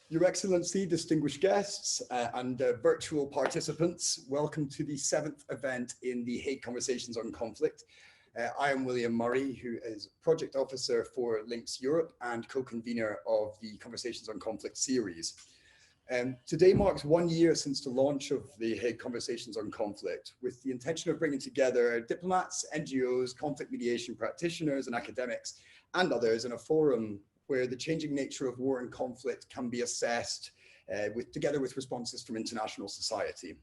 Your Excellency, distinguished guests and virtual participants, welcome to the 7th event in the Hague Conversations on Conflict. I am William Murray, who is Project Officer for Links Europe and co-convener of the Conversations on Conflict series. Today marks 1 year since the launch of the Hague Conversations on Conflict, with the intention of bringing together diplomats, NGOs, conflict mediation practitioners and academics and others in a forum where the changing nature of war and conflict can be assessed together with responses from international society.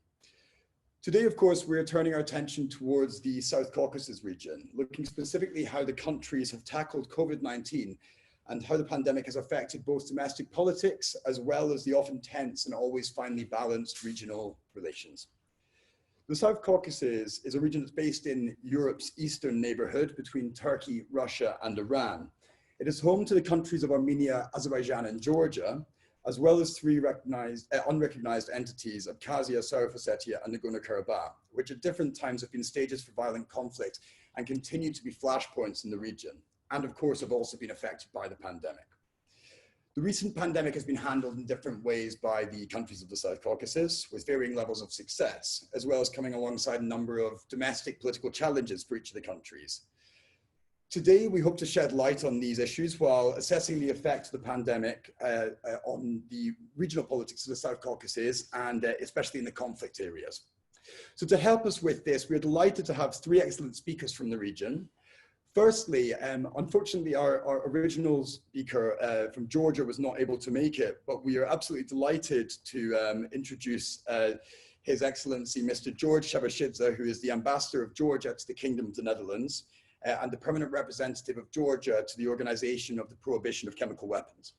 Today, of course, we're turning our attention towards the South Caucasus region, looking specifically how the countries have tackled COVID-19 and how the pandemic has affected both domestic politics as well as the often tense and always finely balanced regional relations. The South Caucasus is a region that's based in Europe's eastern neighborhood between Turkey, Russia, and Iran. It is home to the countries of Armenia, Azerbaijan, and Georgia, as well as 3 unrecognized entities, Abkhazia, South Ossetia, and Nagorno-Karabakh, which at different times have been stages for violent conflict and continue to be flashpoints in the region, and of course have also been affected by the pandemic. The recent pandemic has been handled in different ways by the countries of the South Caucasus, with varying levels of success, as well as coming alongside a number of domestic political challenges for each of the countries. Today, we hope to shed light on these issues while assessing the effect of the pandemic on the regional politics of the South Caucasus and especially in the conflict areas. So to help us with this, we're delighted to have 3 excellent speakers from the region. Firstly, unfortunately, our original speaker from Georgia was not able to make it, but we are absolutely delighted to introduce His Excellency, Mr. George Shabarshidze, who is the Ambassador of Georgia to the Kingdom of the Netherlands, and the permanent representative of Georgia to the Organization of the Prohibition of Chemical Weapons.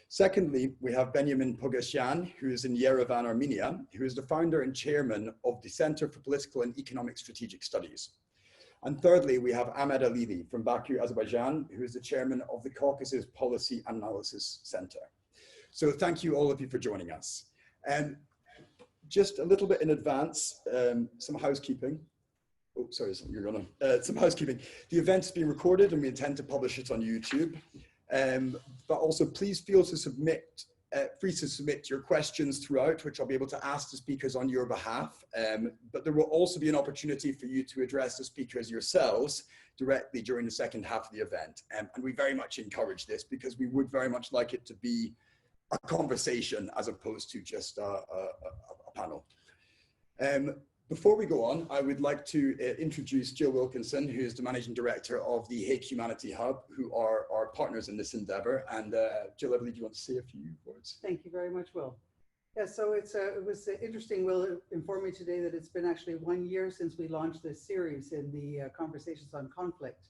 Secondly, we have Benjamin Pogasyan, who is in Yerevan, Armenia, who is the founder and chairman of the Center for Political and Economic Strategic Studies. And thirdly, we have Ahmed Alili from Baku, Azerbaijan, who is the chairman of the Caucasus Policy Analysis Center. So thank you all of you for joining us. Just a little bit in advance, some housekeeping. Oh, sorry, you're gonna, some housekeeping. The event is being recorded and we intend to publish it on YouTube. But also please feel to submit, free to submit your questions throughout, which I'll be able to ask the speakers on your behalf. But there will also be an opportunity for you to address the speakers yourselves directly during the second half of the event. And we very much encourage this because we would very much like it to be a conversation as opposed to just a panel. Before we go on, I would like to introduce Jill Wilkinson, who is the Managing Director of the Hague Humanity Hub, who are our partners in this endeavor. And Jill, I believe you want to say a few words. Thank you very much, Will. Yeah, so it was interesting. Will informed me today that it's been actually 1 year since we launched this series in the Conversations on Conflict,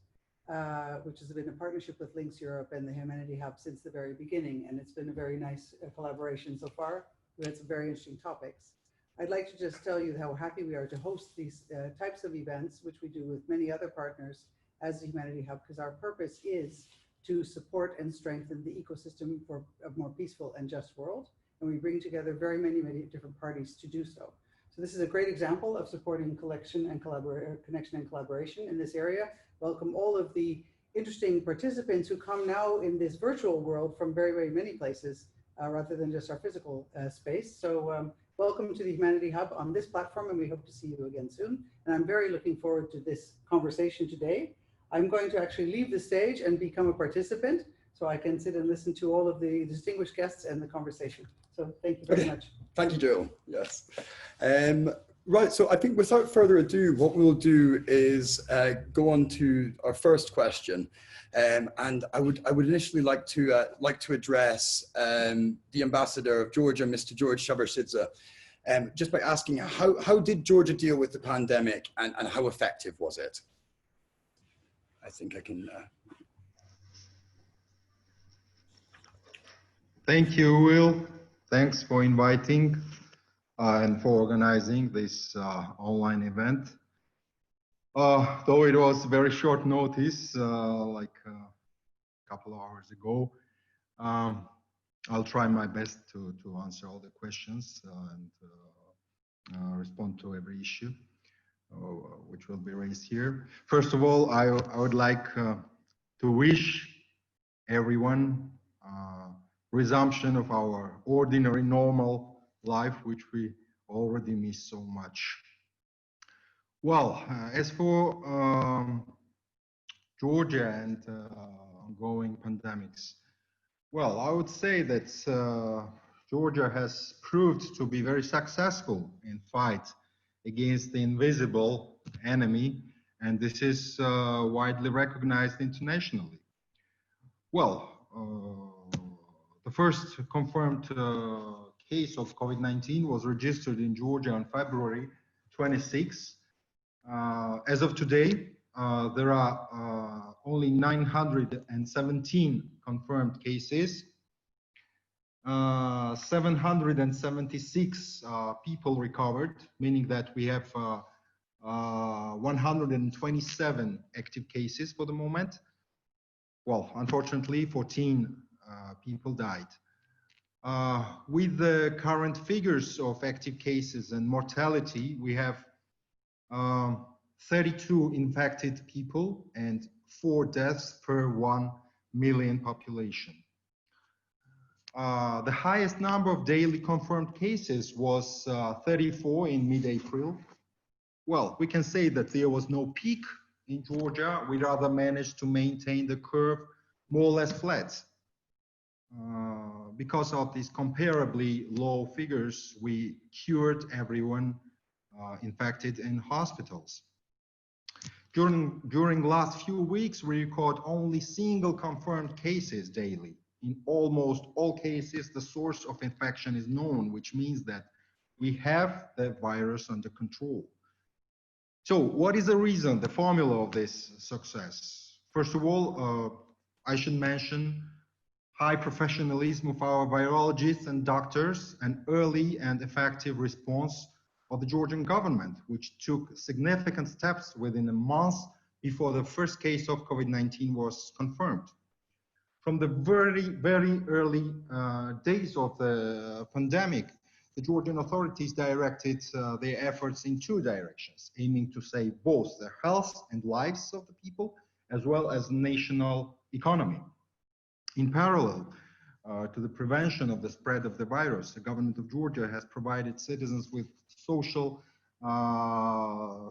which has been a partnership with Links Europe and the Humanity Hub since the very beginning. And it's been a very nice collaboration so far. We had some very interesting topics. I'd like to just tell you how happy we are to host these types of events, which we do with many other partners as the Humanity Hub, because our purpose is to support and strengthen the ecosystem for a more peaceful and just world. And we bring together many different parties to do so. So this is a great example of supporting connection and collaboration in this area. Welcome all of the interesting participants who come now in this virtual world from very many places, rather than just our physical space. So welcome to the Humanity Hub on this platform, and we hope to see you again soon. And I'm very looking forward to this conversation today. I'm going to actually leave the stage and become a participant so I can sit and listen to all of the distinguished guests and the conversation. So thank you very much. Thank you, Jill. Yes. Right, so I think without further ado, what we'll do is go on to our first question. And I would initially like to address the Ambassador of Georgia, Mr. George Shabarshidze, just by asking how did Georgia deal with the pandemic and how effective was it? I think I can. Thank you, Will. Thanks for inviting and for organizing this online event. Though it was very short notice, like a couple of hours ago, I'll try my best to answer all the questions and respond to every issue which will be raised here. First of all, I would like to wish everyone resumption of our ordinary normal life, which we already miss so much. Well, as for Georgia and ongoing pandemics, well, I would say that Georgia has proved to be very successful in fight against the invisible enemy, and this is widely recognized internationally. Well, the first confirmed case of COVID-19 was registered in Georgia on February 26. As of today, there are only 917 confirmed cases. 776 people recovered, meaning that we have 127 active cases for the moment. Well, unfortunately, 14 people died. With the current figures of active cases and mortality, we have 32 infected people and 4 deaths per 1 million population. The highest number of daily confirmed cases was 34 in mid-April. Well, we can say that there was no peak in Georgia. We rather managed to maintain the curve more or less flat. Because of these comparably low figures, we cured everyone infected in hospitals. During last few weeks, we record only single confirmed cases daily. In almost all cases, the source of infection is known, which means that we have the virus under control. So what is the reason, the formula of this success? First of all, I should mention high professionalism of our virologists and doctors, and early and effective response of the Georgian government, which took significant steps within a month before the first case of COVID-19 was confirmed. From the very early days of the pandemic, the Georgian authorities directed their efforts in 2 directions, aiming to save both the health and lives of the people, as well as national economy. In parallel to the prevention of the spread of the virus, the government of Georgia has provided citizens with social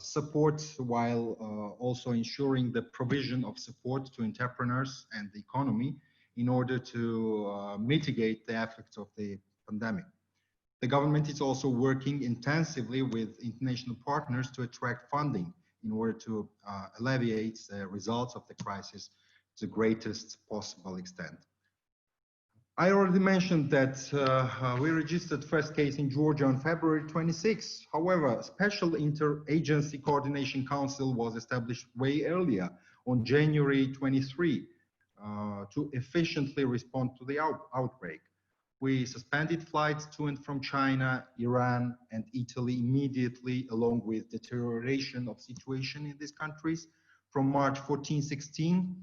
support while also ensuring the provision of support to entrepreneurs and the economy in order to mitigate the effects of the pandemic. The government is also working intensively with international partners to attract funding in order to alleviate the results of the crisis to the greatest possible extent. I already mentioned that we registered first case in Georgia on February 26. However, a special interagency coordination council was established way earlier on January 23 to efficiently respond to the outbreak. We suspended flights to and from China, Iran, and Italy immediately, along with deterioration of situation in these countries. From March 14-16,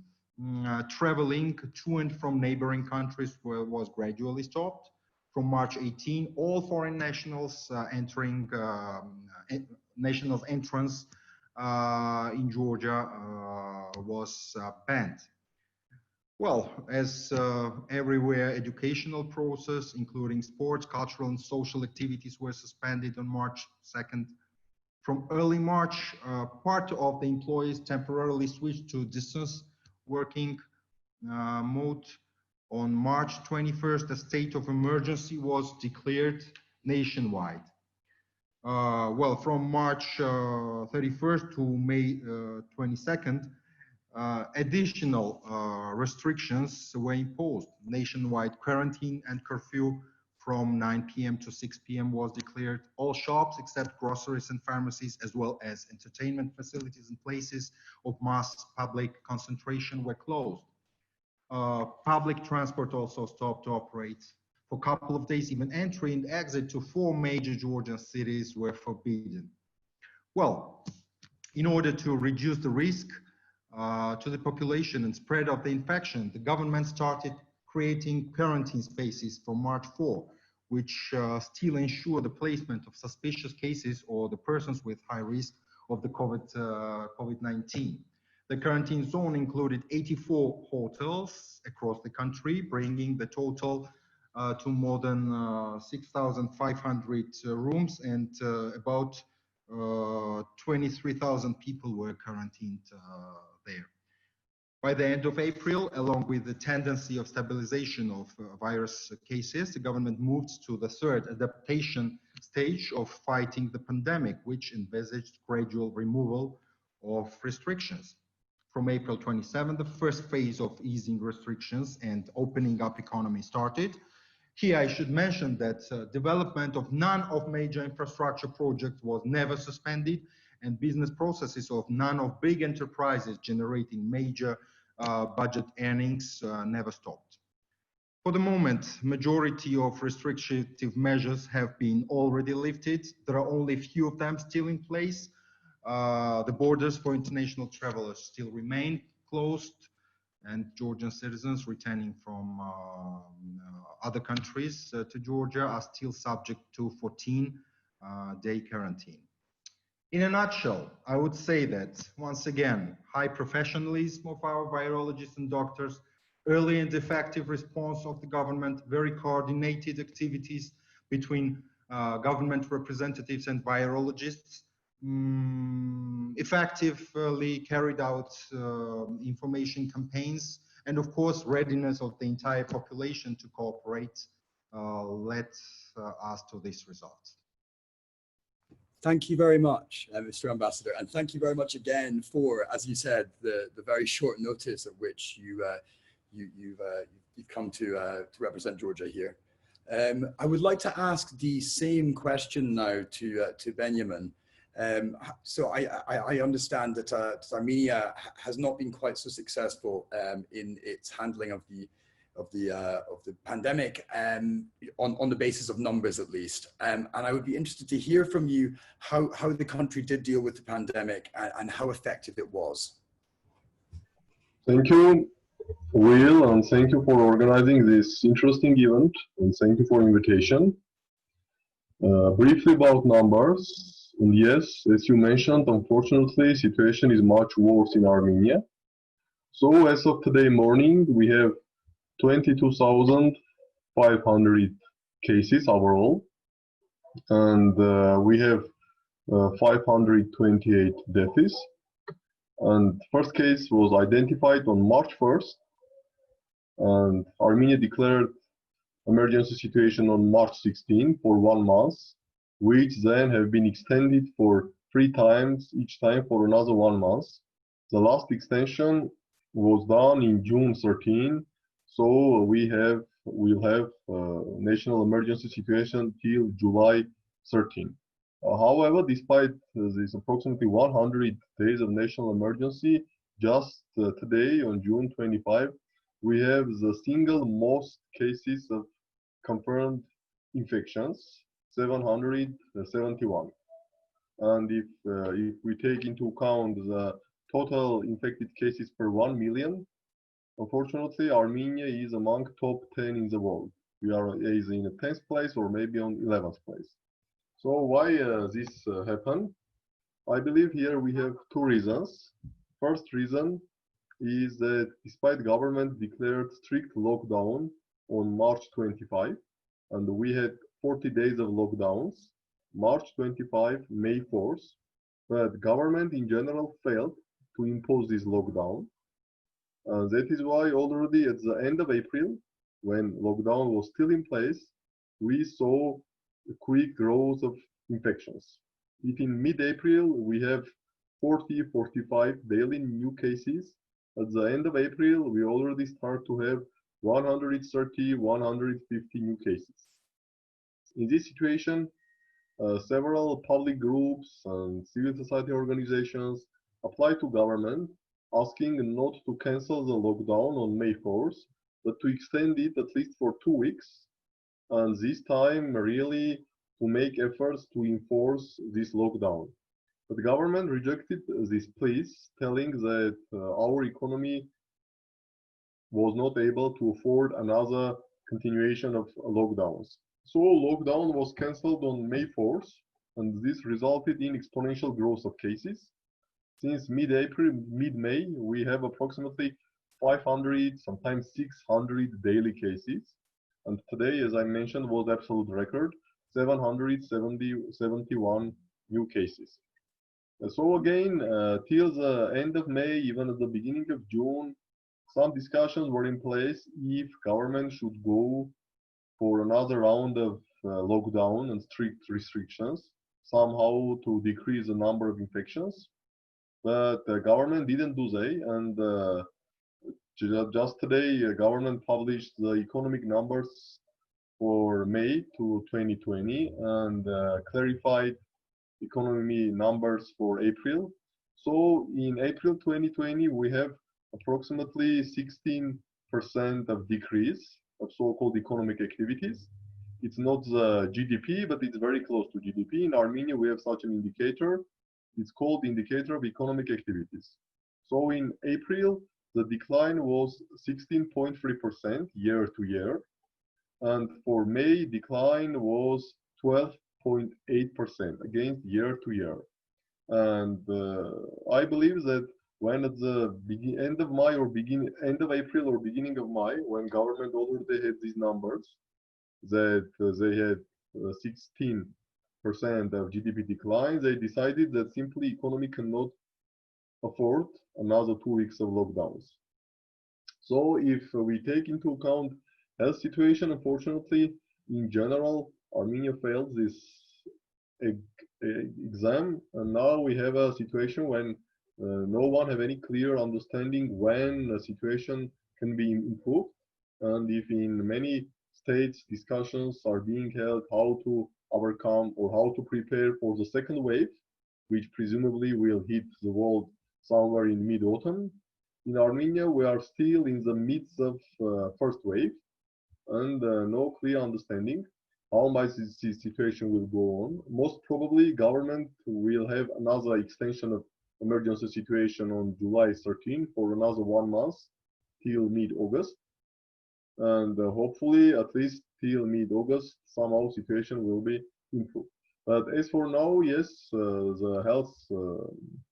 traveling to and from neighboring countries was gradually stopped. From March 18, all foreign nationals nationals entrance in Georgia was banned. Well, as everywhere, educational process, including sports, cultural and social activities were suspended on March 2nd. From early March, part of the employees temporarily switched to distance working mode. On March 21st, a state of emergency was declared nationwide. Well, from March 31st to May 22nd, additional restrictions were imposed. Nationwide quarantine and curfew from 9 p.m. to 6 p.m. was declared. All shops except groceries and pharmacies, as well as entertainment facilities and places of mass public concentration were closed. Public transport also stopped to operate. For a couple of days, even entry and exit to 4 major Georgian cities were forbidden. Well, in order to reduce the risk to the population and spread of the infection, the government started creating quarantine spaces from March 4, which still ensure the placement of suspicious cases or the persons with high risk of the COVID-19. The quarantine zone included 84 hotels across the country, bringing the total to more than 6,500 rooms, and about 23,000 people were quarantined there. By the end of April, along with the tendency of stabilization of virus cases, the government moved to the third adaptation stage of fighting the pandemic, which envisaged gradual removal of restrictions. From April 27, the first phase of easing restrictions and opening up economy started. Here, I should mention that development of none of major infrastructure projects was never suspended, and business processes of none of big enterprises generating major budget earnings never stopped. For the moment, majority of restrictive measures have been already lifted. There are only a few of them still in place. The borders for international travelers still remain closed, and Georgian citizens returning from other countries to Georgia are still subject to 14-day quarantine. In a nutshell, I would say that, once again, high professionalism of our virologists and doctors, early and effective response of the government, very coordinated activities between government representatives and virologists, effectively carried out information campaigns, and of course, readiness of the entire population to cooperate led us to this result. Thank you very much, Mr. Ambassador, and thank you very much again for, as you said, the very short notice at which you've come to represent Georgia here. I would like to ask the same question now to Benjamin. So I understand that Armenia has not been quite so successful in its handling of the pandemic, on the basis of numbers at least. And I would be interested to hear from you how the country did deal with the pandemic and how effective it was. Thank you, Will, and thank you for organizing this interesting event, and thank you for invitation. Briefly about numbers. And yes, as you mentioned, unfortunately, situation is much worse in Armenia. So as of today morning, we have 22,500 cases overall, and we have 528 deaths. And first case was identified on March 1st, and Armenia declared emergency situation on March 16 for 1 month, which then have been extended for 3 times, each time for another 1 month. The last extension was done in June 13, so we'll have national emergency situation till July 13. However, despite this approximately 100 days of national emergency, just today on June 25, we have the single most cases of confirmed infections, 771. And if we take into account the total infected cases per 1 million, unfortunately, Armenia is among top 10 in the world. We are either in the 10th place or maybe on 11th place. So why this happened? I believe here we have 2 reasons. First reason is that despite government declared strict lockdown on March 25, and we had 40 days of lockdowns, March 25, May 4th, but government in general failed to impose this lockdown. That is why already at the end of April, when lockdown was still in place, we saw a quick growth of infections. If in mid-April we have 40-45 daily new cases, at the end of April we already start to have 130-150 new cases. In this situation, several public groups and civil society organizations applied to government asking not to cancel the lockdown on May 4th, but to extend it at least for 2 weeks, and this time really to make efforts to enforce this lockdown. But the government rejected this pleas, telling that our economy was not able to afford another continuation of lockdowns. So lockdown was cancelled on May 4th, and this resulted in exponential growth of cases. Since mid-April, mid-May, we have approximately 500, sometimes 600 daily cases. And today, as I mentioned, was absolute record, 771 new cases. So again, till the end of May, even at the beginning of June, some discussions were in place if government should go for another round of lockdown and strict restrictions, somehow to decrease the number of infections. But the government didn't do that, and just today, government published the economic numbers for May to 2020 and clarified economy numbers for April. So in April 2020, we have approximately 16% of decrease of so-called economic activities. It's not the GDP, but it's very close to GDP. In Armenia, we have such an indicator. It's called indicator of economic activities. So in April, the decline was 16.3% year to year. And for May, decline was 12.8% against year to year. And I believe that when at the end of May or end of April or beginning of May, when government already had these numbers, that they had 16% of GDP decline, they decided that simply economy cannot afford another 2 weeks of lockdowns. So if we take into account health situation, unfortunately, in general, Armenia failed this exam, and now we have a situation when no one have any clear understanding when the situation can be improved, and if in many states discussions are being held how to overcome or how to prepare for the second wave, which presumably will hit the world somewhere in mid-autumn. In Armenia, we are still in the midst of first wave, and no clear understanding how much this situation will go on. Most probably, government will have another extension of emergency situation on July 13 for another 1 month till mid-August. And hopefully, at least till mid-August, somehow situation will be improved. But as for now, yes, the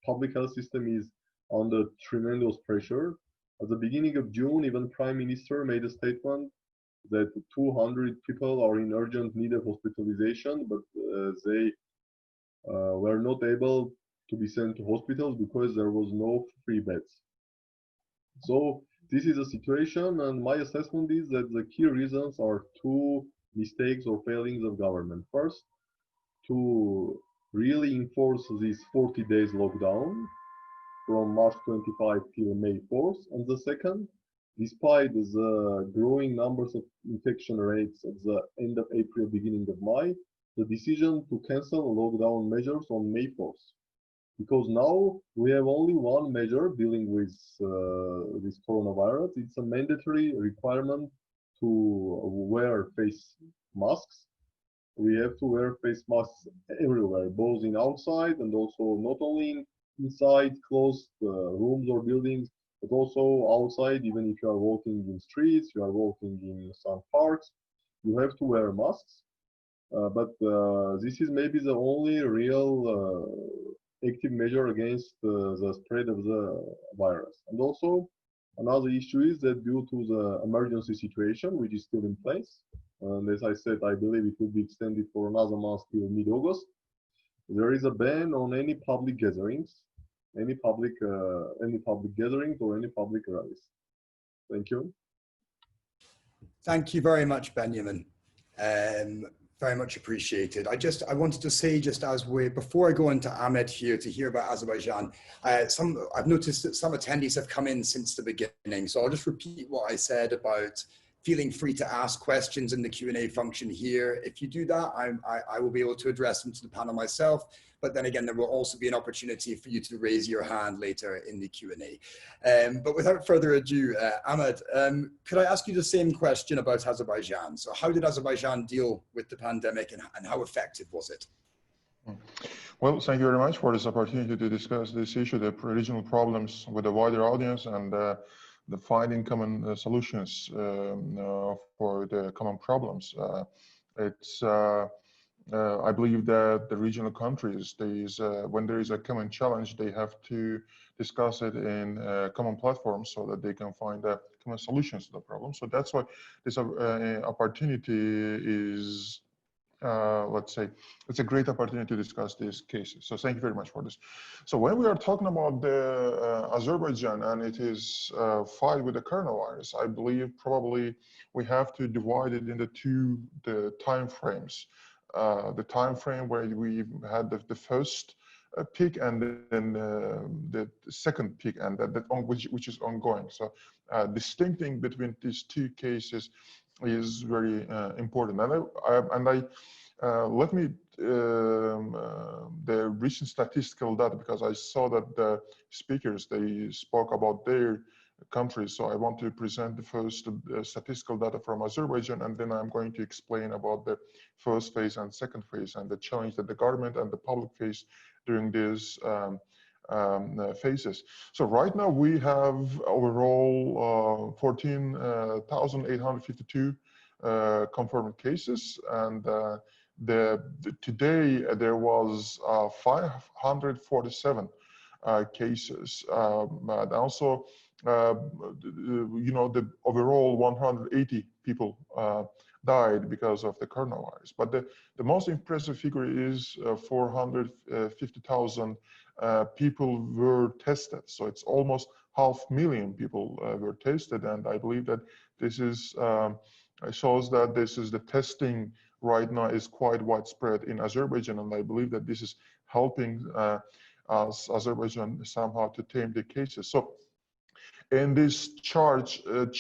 public health system is under tremendous pressure. At the beginning of June, even Prime Minister made a statement that 200 people are in urgent need of hospitalization, but they were not able to be sent to hospitals because there was no free beds. So this is a situation, and my assessment is that the key reasons are two mistakes or failings of government. First, to really enforce this 40 days lockdown from March 25 till May 4th, and the second, despite the growing numbers of infection rates at the end of April, beginning of May, the decision to cancel lockdown measures on May 4th. Because now we have only one measure dealing with this coronavirus. It's a mandatory requirement to wear face masks. We have to wear face masks everywhere, both in outside and also not only inside closed rooms or buildings, but also outside. Even if you are walking in streets, you are walking in some parks, you have to wear masks. But this is maybe the only real active measure against the spread of the virus. And also another issue is that due to the emergency situation, which is still in place, and as I said, I believe it will be extended for another month till mid-August, there is a ban on any public gatherings, any public gatherings or any public rallies. Thank you. Thank you very much, Benjamin. Very much appreciated. I wanted to say, just as before I go into Ahmed here to hear about Azerbaijan, I've noticed that some attendees have come in since the beginning. So I'll just repeat what I said about feeling free to ask questions in the Q&A function here. If you do that, I will be able to address them to the panel myself. But then again, there will also be an opportunity for you to raise your hand later in the Q&A. But without further ado, Ahmed, could I ask you the same question about Azerbaijan? So how did Azerbaijan deal with the pandemic, and how effective was it? Well, thank you very much for this opportunity to discuss this issue, the regional problems with a wider audience, and the finding common solutions for the common problems. It's I believe that the regional countries, when there is a common challenge, they have to discuss it in common platforms so that they can find common solutions to the problem. So that's why this opportunity is, let's say, it's a great opportunity to discuss these cases. So thank you very much for this. So when we are talking about the Azerbaijan and it is fight with the coronavirus, I believe probably we have to divide it into the time frames. The time frame where we had the first peak and then the second peak, and which is ongoing. So distincting between these two cases is very important. And let me the recent statistical data, because I saw that the speakers, they spoke about their countries. So I want to present the first statistical data from Azerbaijan, and then I'm going to explain about the first phase and second phase and the challenge that the government and the public face during these phases. So right now we have overall 14,852 confirmed cases, and today there was 547 cases, but also the overall 180 people died because of the coronavirus. But the most impressive figure is 450,000 people were tested. So it's almost 500,000 people were tested, and I believe that this is shows that this is the testing right now is quite widespread in Azerbaijan, and I believe that this is helping Azerbaijan somehow to tame the cases. So in this chart of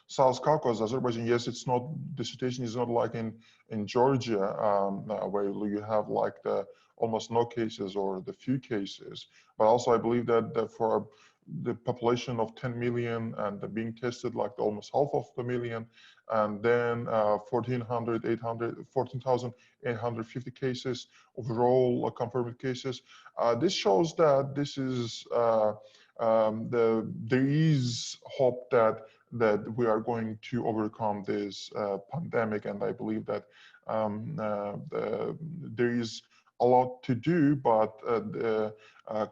South Caucasus, Azerbaijan, yes, it's not, the situation is not like in Georgia, where you have like the almost no cases or the few cases, but also I believe that for the population of 10 million and being tested like almost half of the million, and then 14,850 cases overall confirmed cases. This shows that this is there is hope that we are going to overcome this pandemic, and I believe that there is a lot to do, but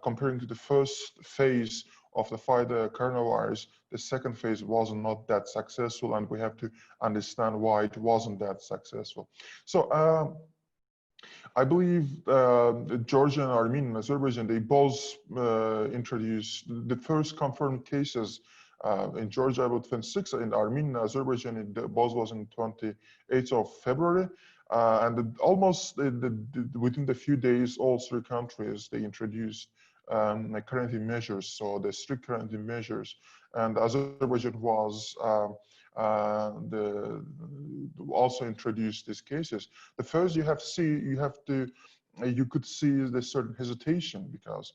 comparing to the first phase of the fight coronavirus, the second phase was not that successful, and we have to understand why it wasn't that successful. So I believe Georgia and Armenia and Azerbaijan, they both introduced the first confirmed cases in Georgia about 26, in Armenia and Azerbaijan, it both was in 28th of February. And almost within the few days, all three countries, they introduced quarantine measures, so the strict quarantine measures. And Azerbaijan was also introduced these cases. The first you could see the certain hesitation, because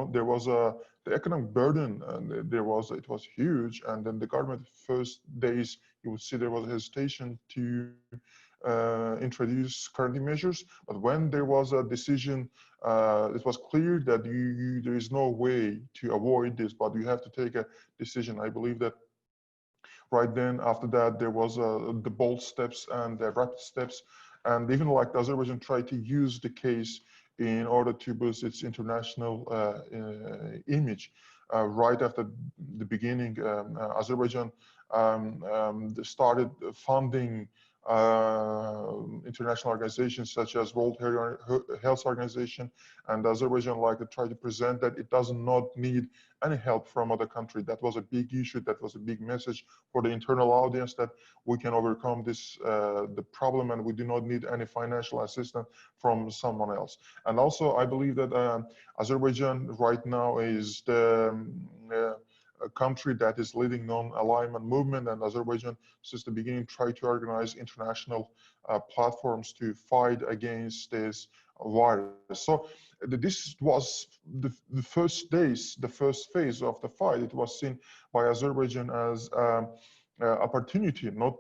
there was the economic burden, and it was huge, and then the government first days you would see there was a hesitation to introduce quarantine measures, but when there was a decision, it was clear that there is no way to avoid this, but you have to take a decision. I believe that right then, after that, there was the bold steps and the rapid steps, and even like Azerbaijan tried to use the case in order to boost its international image. Right after the beginning, Azerbaijan started funding international organizations such as World Health Organization, and Azerbaijan tried to present that it does not need any help from other countries. That was a big issue. That was a big message for the internal audience, that we can overcome this the problem, and we do not need any financial assistance from someone else. And also, I believe that Azerbaijan right now is the a country that is leading non-alignment movement, and Azerbaijan since the beginning tried to organize international platforms to fight against this virus. So this was the first days, the first phase of the fight. It was seen by Azerbaijan as opportunity, not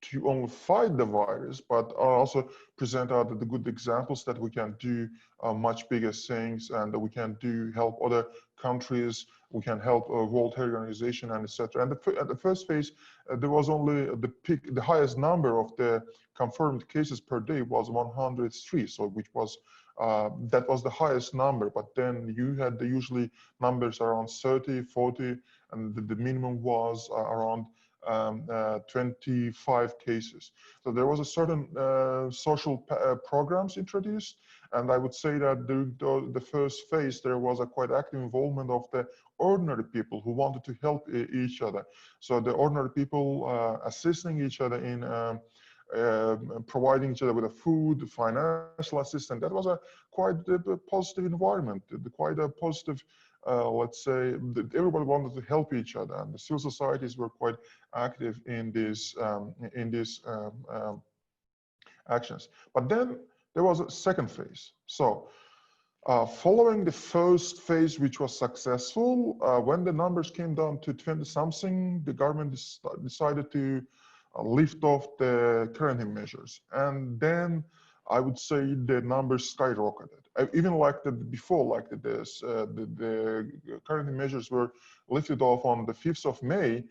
to only fight the virus, but also present out the good examples that we can do much bigger things, and that we can do help other countries, we can help World Health Organization, and etc. And at the first phase, there was only the highest number of the confirmed cases per day was 103, so which was that was the highest number. But then you had the usually numbers around 30, 40, and the minimum was around 25 cases. So there was a certain social programs introduced, and I would say that during the first phase there was a quite active involvement of the ordinary people who wanted to help each other. So the ordinary people assisting each other in providing each other with a food, financial assistance. That was a quite a positive environment, quite a positive. Let's say everybody wanted to help each other, and the civil societies were quite active in these actions. But then there was a second phase. So following the first phase, which was successful, when the numbers came down to 20 something, the government decided to lift off the quarantine measures, and then I would say the numbers skyrocketed. Even like before, like the quarantine measures were lifted off on the 5th of May,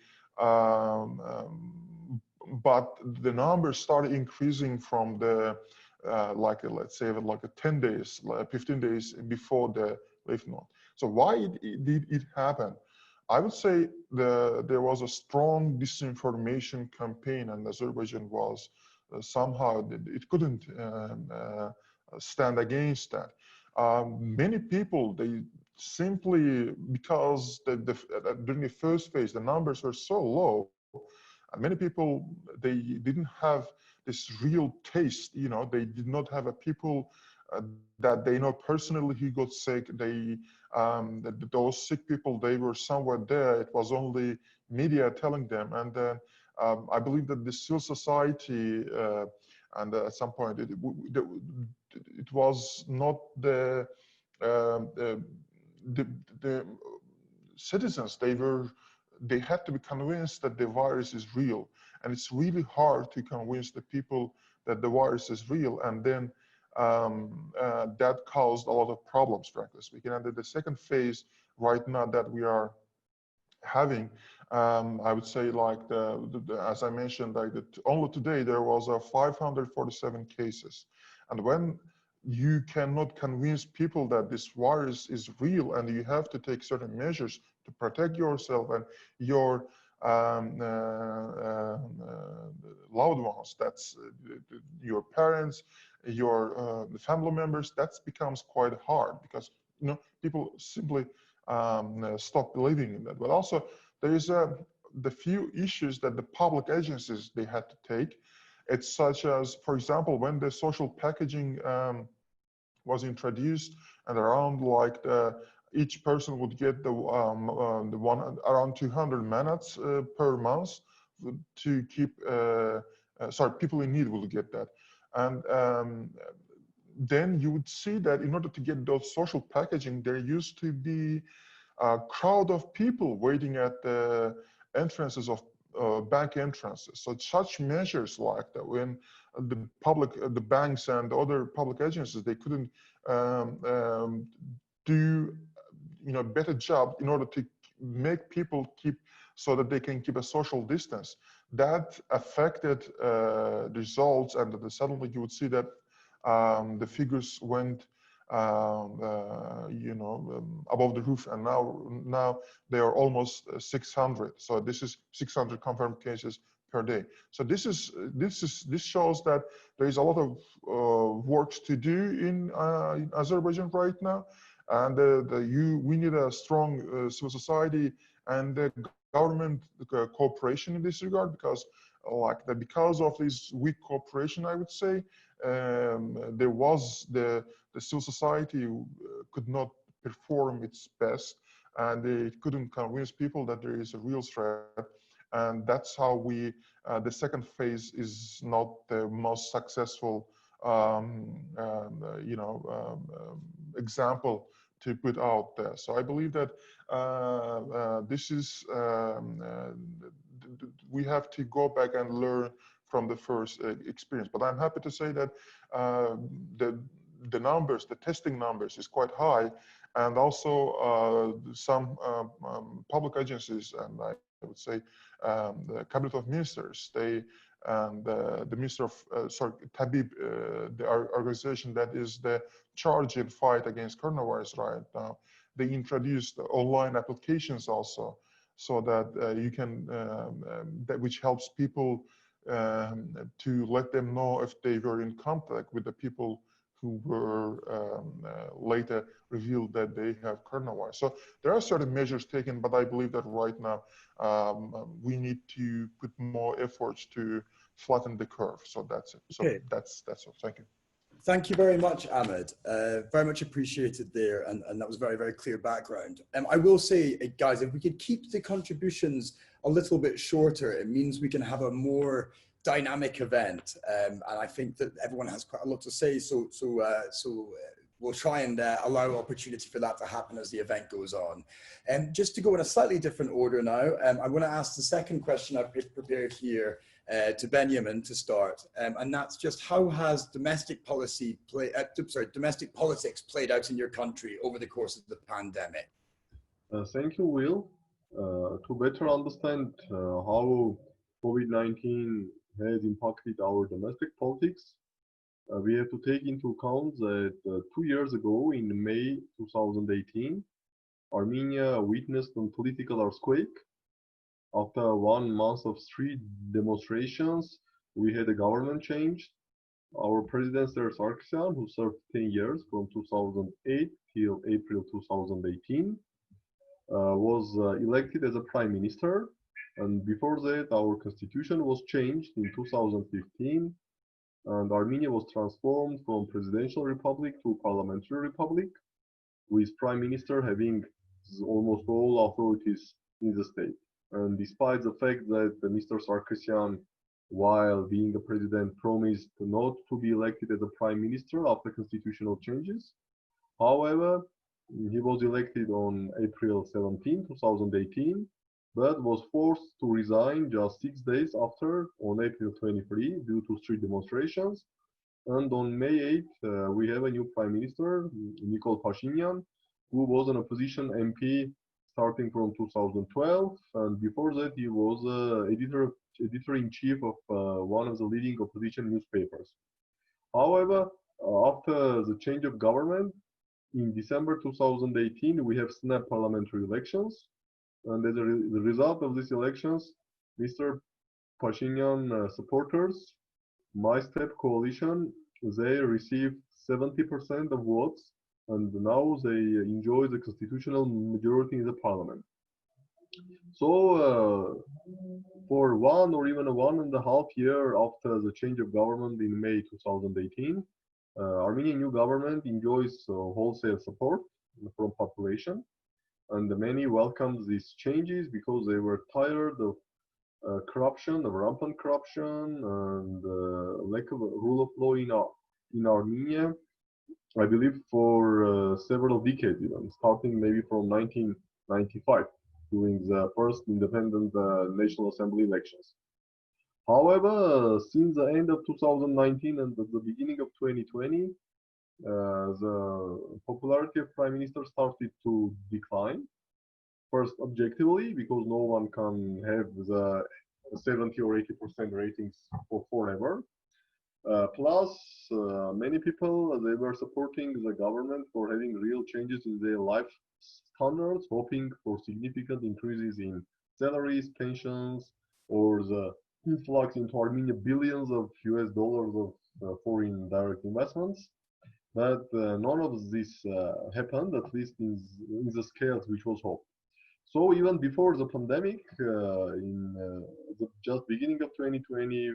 but the numbers started increasing from the like let's say like 10 days, 15 days before the lifting off. So why did it happen? I would say there was a strong disinformation campaign, and Azerbaijan was somehow it couldn't stand against that. Many people, they simply, because during the first phase the numbers were so low, and many people, they didn't have this real taste, you know, they did not have a people that they know personally who got sick. They those sick people, they were somewhere there. It was only media telling them. And then I believe that the civil society and at some point it was not the citizens. They had to be convinced that the virus is real, and it's really hard to convince the people that the virus is real. And then that caused a lot of problems, frankly speaking. And the second phase right now that we are having, I would say, like as I mentioned, like only today there was 547 cases. And when you cannot convince people that this virus is real, and you have to take certain measures to protect yourself and your loved ones, that's your parents, your family members, that becomes quite hard, because you know people simply stop believing in that. But also there is the few issues that the public agencies they had to take. It's such as, for example, when the social packaging was introduced, and around like each person would get the one around 200 minutes per month to keep. Sorry, people in need will get that, and then you would see that in order to get those social packaging, there used to be a crowd of people waiting at the entrances of bank entrances. So such measures like that, when the banks and other public agencies, they couldn't do better job in order to make people keep, so that they can keep a social distance. That affected results, and suddenly you would see that the figures went above the roof, and now they are almost 600. So this is 600 confirmed cases per day. So this shows that there is a lot of work to do in Azerbaijan right now, and we need a strong civil society and the government cooperation in this regard, because because of this weak cooperation, I would say, there was the civil society could not perform its best, and it couldn't convince people that there is a real threat. And that's how the second phase is not the most successful example to put out there. So I believe that this is we have to go back and learn from the first experience. But I'm happy to say that the numbers, the testing numbers is quite high, and also some public agencies, and I would say the Cabinet of Ministers, they and the Minister of Tabib, the organization that is the charge in fight against coronavirus right now, they introduced online applications also, so that you can that which helps people to let them know if they were in contact with the people who were later revealed that they have coronavirus. So there are certain measures taken, but I believe that right now we need to put more efforts to flatten the curve. So that's it. So okay. That's all. Thank you. Thank you very much, Ahmed. Very much appreciated there, and that was very, very clear background. I will say, guys, if we could keep the contributions a little bit shorter, it means we can have a more dynamic event, and I think that everyone has quite a lot to say. So we'll try and allow opportunity for that to happen as the event goes on. And just to go in a slightly different order now, I want to ask the second question I've prepared here to Benjamin to start, and that's just how has domestic politics played out in your country over the course of the pandemic? Thank you, Will. To better understand how COVID-19 has impacted our domestic politics, we have to take into account that 2 years ago, in May 2018, Armenia witnessed a political earthquake. After 1 month of street demonstrations, we had a government change. Our president, Sarkisyan, who served 10 years from 2008 till April 2018, was elected as a prime minister. And before that, our constitution was changed in 2015, and Armenia was transformed from presidential republic to parliamentary republic, with prime minister having almost all authorities in the state. And despite the fact that Mr. Sarkisyan, while being the president, promised not to be elected as a prime minister after constitutional changes, however, he was elected on April 17, 2018, but was forced to resign just 6 days after, on April 23, due to street demonstrations. And on May 8, we have a new prime minister, Nikol Pashinyan, who was an opposition MP starting from 2012, and before that he was editor-in-chief of one of the leading opposition newspapers. However, after the change of government, in December 2018, we have snap parliamentary elections, and as the result of these elections, Mr. Pashinyan supporters, My Step coalition, they received 70% of votes, and now they enjoy the constitutional majority in the parliament. So for 1 or even 1.5 years after the change of government in May 2018, Armenian new government enjoys wholesale support from population, and many welcomed these changes because they were tired of corruption, of rampant corruption, and lack of rule of law in Armenia. I believe for several decades, even starting maybe from 1995, during the first independent National Assembly elections. However, since the end of 2019 and the beginning of 2020, the popularity of Prime Minister started to decline. First, objectively, because no one can have the 70 or 80% ratings for forever. Plus, many people, they were supporting the government for having real changes in their life standards, hoping for significant increases in salaries, pensions, or the influx into Armenia billions of US dollars of foreign direct investments. But none of this happened, at least in the scales which was hoped. So even before the pandemic, in the just beginning of 2020,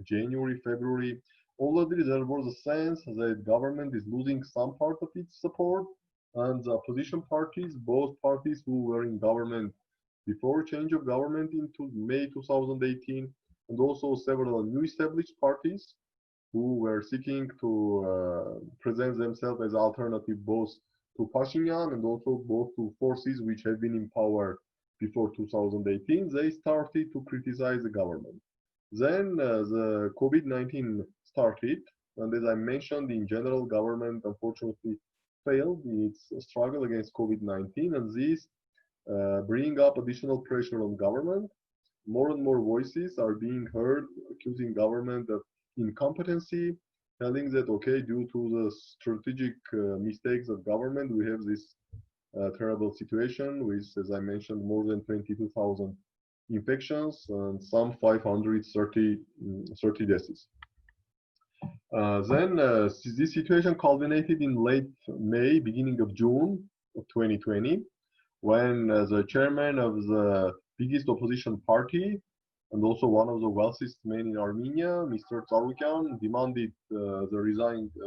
January, February, already there was a sense that government is losing some part of its support, and the opposition parties, both parties who were in government before change of government into May 2018, and also several new established parties who were seeking to present themselves as alternative both to Pashinyan and also both to forces which have been in power before 2018, they started to criticize the government. Then the COVID-19 started, and as I mentioned, in general, government unfortunately failed in its struggle against COVID-19, and this bring up additional pressure on government. More and more voices are being heard accusing government of incompetency, telling that, okay, due to the strategic mistakes of government, we have this terrible situation with, as I mentioned, more than 22,000 infections and some 530 deaths. Then this situation culminated in late May, beginning of June of 2020, when the chairman of the biggest opposition party and also one of the wealthiest men in Armenia, Mr. Tsarukyan, demanded the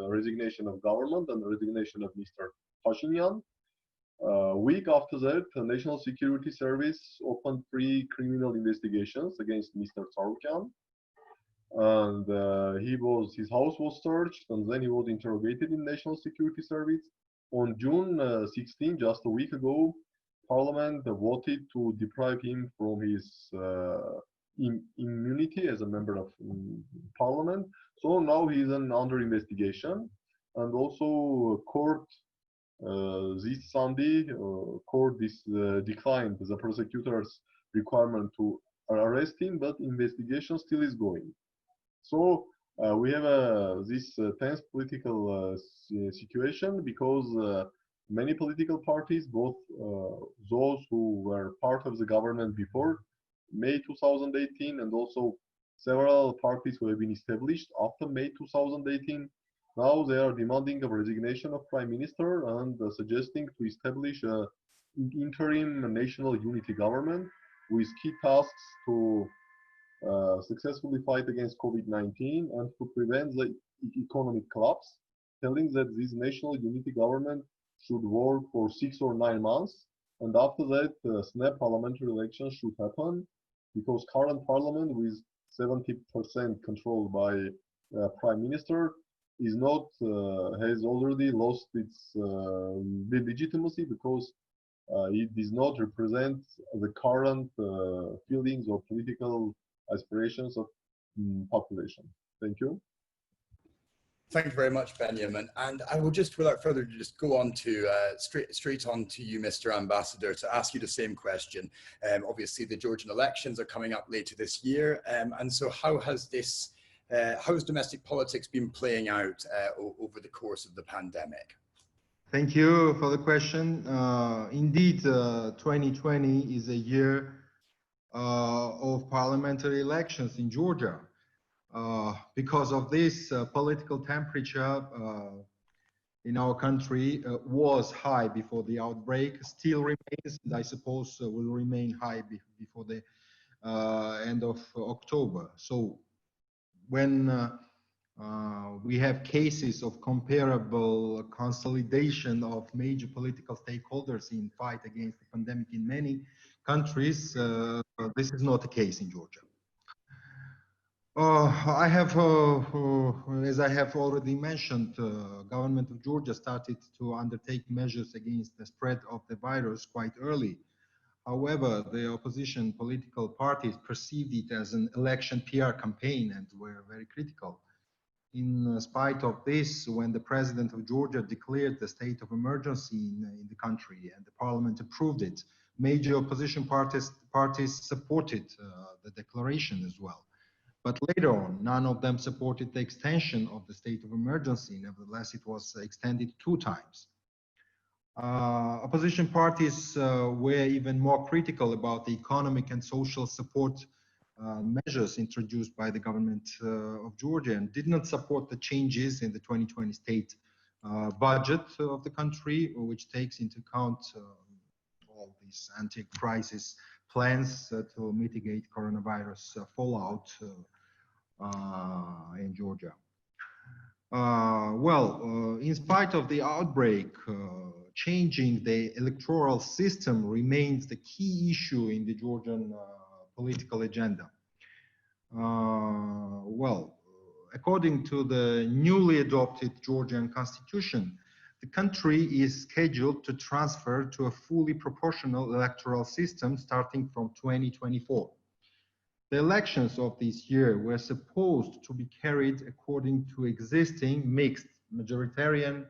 resignation of government and the resignation of Mr. Pashinyan. A week after that, the National Security Service opened 3 criminal investigations against Mr. Tsarukyan. And his house was searched, and then he was interrogated in National Security Service. On June 16, just a week ago, Parliament voted to deprive him from his immunity as a member of Parliament. So now he is under investigation, and also court this Sunday, court declined the prosecutor's requirement to arrest him, but investigation still is going. So we have this tense political situation because many political parties, both those who were part of the government before May 2018 and also several parties who have been established after May 2018, now they are demanding a resignation of Prime Minister and suggesting to establish an interim national unity government with key tasks to successfully fight against COVID-19 and to prevent the economic collapse, telling that this national unity government should work for 6 or 9 months, and after that snap parliamentary elections should happen, because current parliament with 70% controlled by Prime Minister is not has already lost its legitimacy because it does not represent the current feelings or political aspirations of population. Thank you. Thank you very much, Benjamin. And I will just, without further ado, just go on to straight on to you, Mr. Ambassador, to ask you the same question. Obviously, the Georgian elections are coming up later this year, and so how has domestic politics been playing out over the course of the pandemic? Thank you for the question. Indeed, 2020 is a year of parliamentary elections in Georgia. Because of this, political temperature in our country was high before the outbreak, still remains, and I suppose will remain high before the end of October. So when we have cases of comparable consolidation of major political stakeholders in fight against the pandemic in many countries, this is not the case in Georgia. I have, as I have already mentioned, government of Georgia started to undertake measures against the spread of the virus quite early. However, the opposition political parties perceived it as an election PR campaign and were very critical. In spite of this, when the president of Georgia declared the state of emergency in the country and the parliament approved it, major opposition parties supported the declaration as well. But later on, none of them supported the extension of the state of emergency. Nevertheless, it was extended 2 times. Opposition parties were even more critical about the economic and social support measures introduced by the government of Georgia and did not support the changes in the 2020 state budget of the country, which takes into account all these anti-crisis plans to mitigate coronavirus fallout in Georgia. In spite of the outbreak, changing the electoral system remains the key issue in the Georgian political agenda. According to the newly adopted Georgian constitution, the country is scheduled to transfer to a fully proportional electoral system starting from 2024. The elections of this year were supposed to be carried according to existing mixed majoritarian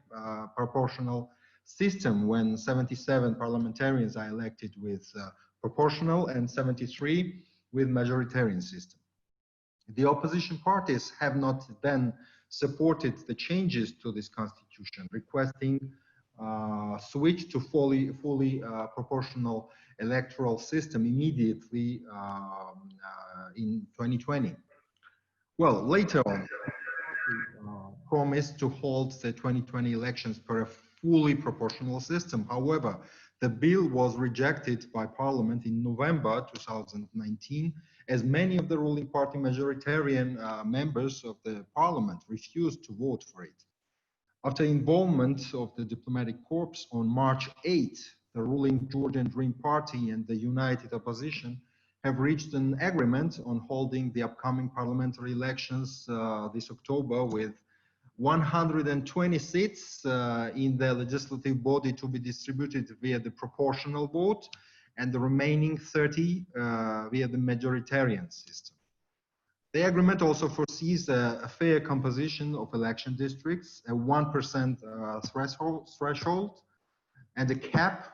proportional system, when 77 parliamentarians are elected with proportional and 73 with majoritarian system. The opposition parties have not then supported the changes to this constitution, requesting switch to fully proportional electoral system immediately in 2020. Well, later on, promised to hold the 2020 elections per a fully proportional system. However, the bill was rejected by Parliament in November 2019, as many of the ruling party majoritarian members of the Parliament refused to vote for it. After involvement of the diplomatic corps on March 8, the ruling Georgian Dream Party and the united opposition have reached an agreement on holding the upcoming parliamentary elections this October, with 120 seats in the legislative body to be distributed via the proportional vote, and the remaining 30 via the majoritarian system. The agreement also foresees a fair composition of election districts, a 1% threshold, and a cap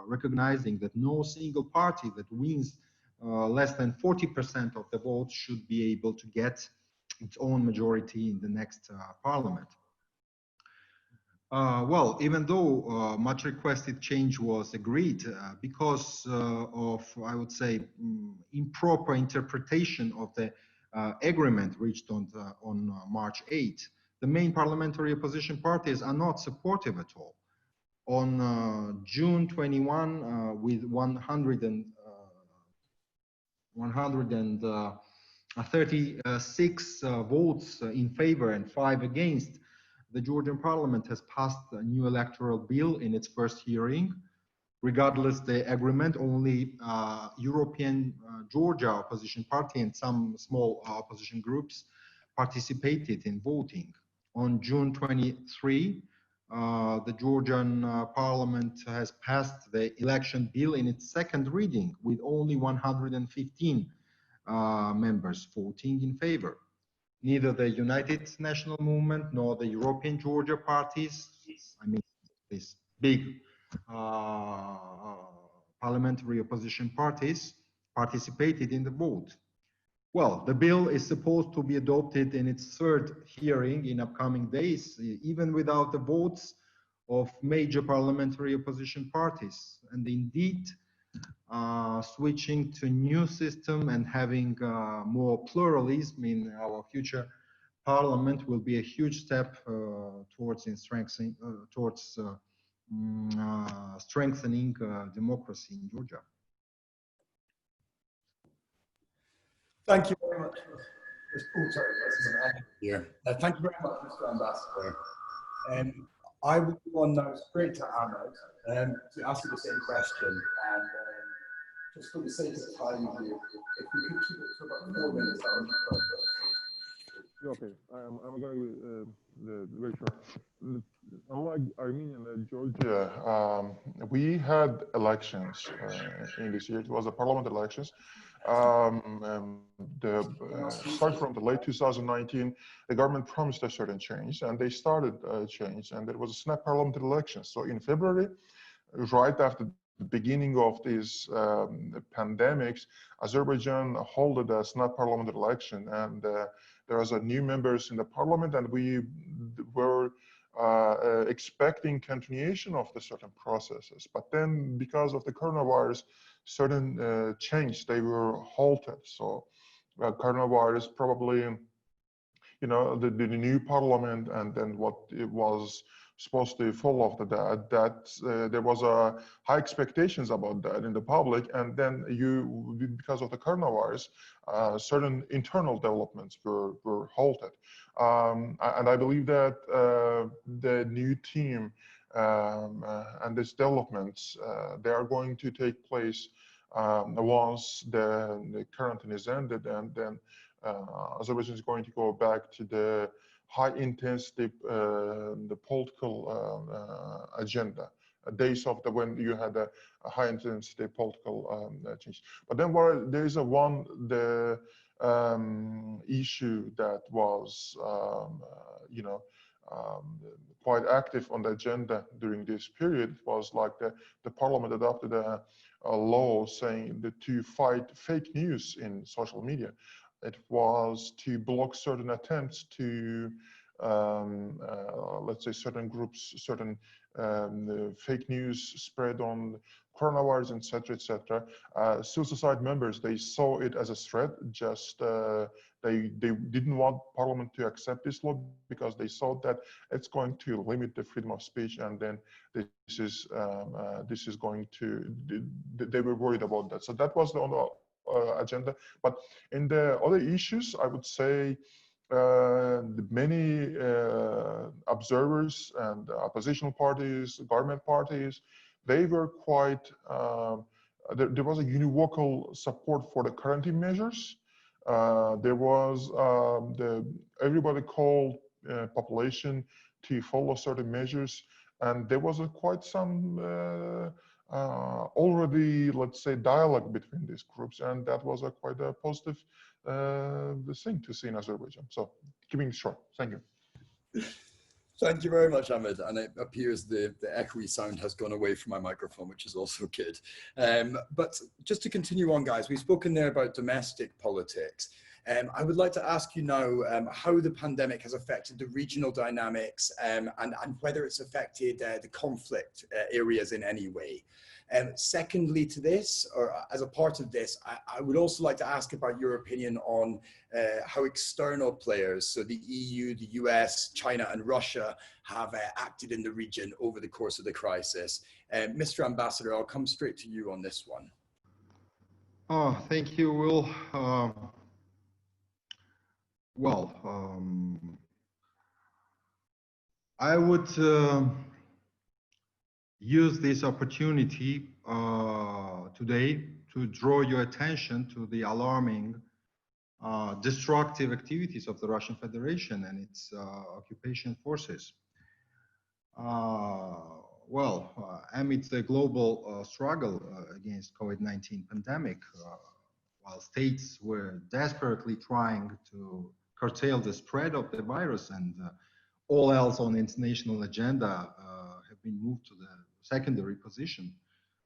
recognizing that no single party that wins less than 40% of the votes should be able to get its own majority in the next parliament. Well, even though much requested change was agreed, because of, I would say, improper interpretation of the agreement reached on March 8, the main parliamentary opposition parties are not supportive at all. On June 21, with 136 votes in favor and 5 against, the Georgian parliament has passed a new electoral bill in its first hearing. Regardless the agreement, only European Georgia opposition party and some small opposition groups participated in voting. On June 23, the Georgian parliament has passed the election bill in its second reading, with only 115 members voting in favor. Neither the United National Movement nor the European Georgia parties, I mean these big parliamentary opposition parties, participated in the vote. Well, the bill is supposed to be adopted in its third hearing in upcoming days, even without the votes of major parliamentary opposition parties. And indeed, switching to new system and having more pluralism in our future parliament will be a huge step towards strengthening democracy in Georgia. Thank you very much. Thank you very much, Mr. Ambassador. I will go on now straight to Ahmed to ask you the same question. And just for the sake of time, if we could keep it to about 4 minutes, that would be perfect. Okay, I'm going to be very short. Unlike Armenia and Georgia, we had elections in this year. It was a parliament elections. Start from the late 2019, the government promised a certain change, and they started a change, and there was a snap parliament election. So in February, right after the beginning of these pandemics, Azerbaijan held a snap parliament election, and there was a new members in the parliament, and we were expecting continuation of the certain processes. But then, because of the coronavirus, certain change, they were halted. So coronavirus probably, you know, the new parliament, and then what it was supposed to follow after that, there was a high expectations about that in the public, and then because of the coronavirus, certain internal developments were halted. And I believe that the new team and these developments, they are going to take place once the quarantine is ended, and then Azerbaijan is going to go back to the high intensity the political agenda days of when you had a high intensity political change. But then there is the issue that was quite active on the agenda during this period. Was like the parliament adopted a law saying that to fight fake news in social media. It was to block certain attempts to let's say certain groups, certain fake news spread on coronavirus, etc. Civil society members, they saw it as a threat. Just they didn't want Parliament to accept this law because they saw that it's going to limit the freedom of speech, and then this is going to. They were worried about that. So that was on the agenda. But in the other issues, I would say. Many observers and oppositional parties, government parties, they were quite, there was a univocal support for the quarantine measures. There was, everybody called population to follow certain measures, and there was quite some already, let's say, dialogue between these groups, and that was quite a positive thing to see in Azerbaijan. So, keeping it short. Thank you. Thank you very much, Ahmed. And it appears the echoey sound has gone away from my microphone, which is also good. But just to continue on, guys, we've spoken there about domestic politics. I would like to ask you now how the pandemic has affected the regional dynamics and whether it's affected the conflict areas in any way. Secondly to this, or as a part of this, I would also like to ask about your opinion on how external players, so the EU, the US, China and Russia, have acted in the region over the course of the crisis. Mr. Ambassador, I'll come straight to you on this one. Oh, thank you, Will. I would use this opportunity today to draw your attention to the alarming destructive activities of the Russian Federation and its occupation forces. Amid the global struggle against COVID-19 pandemic, while states were desperately trying to curtail the spread of the virus and all else on the international agenda have been moved to the secondary position,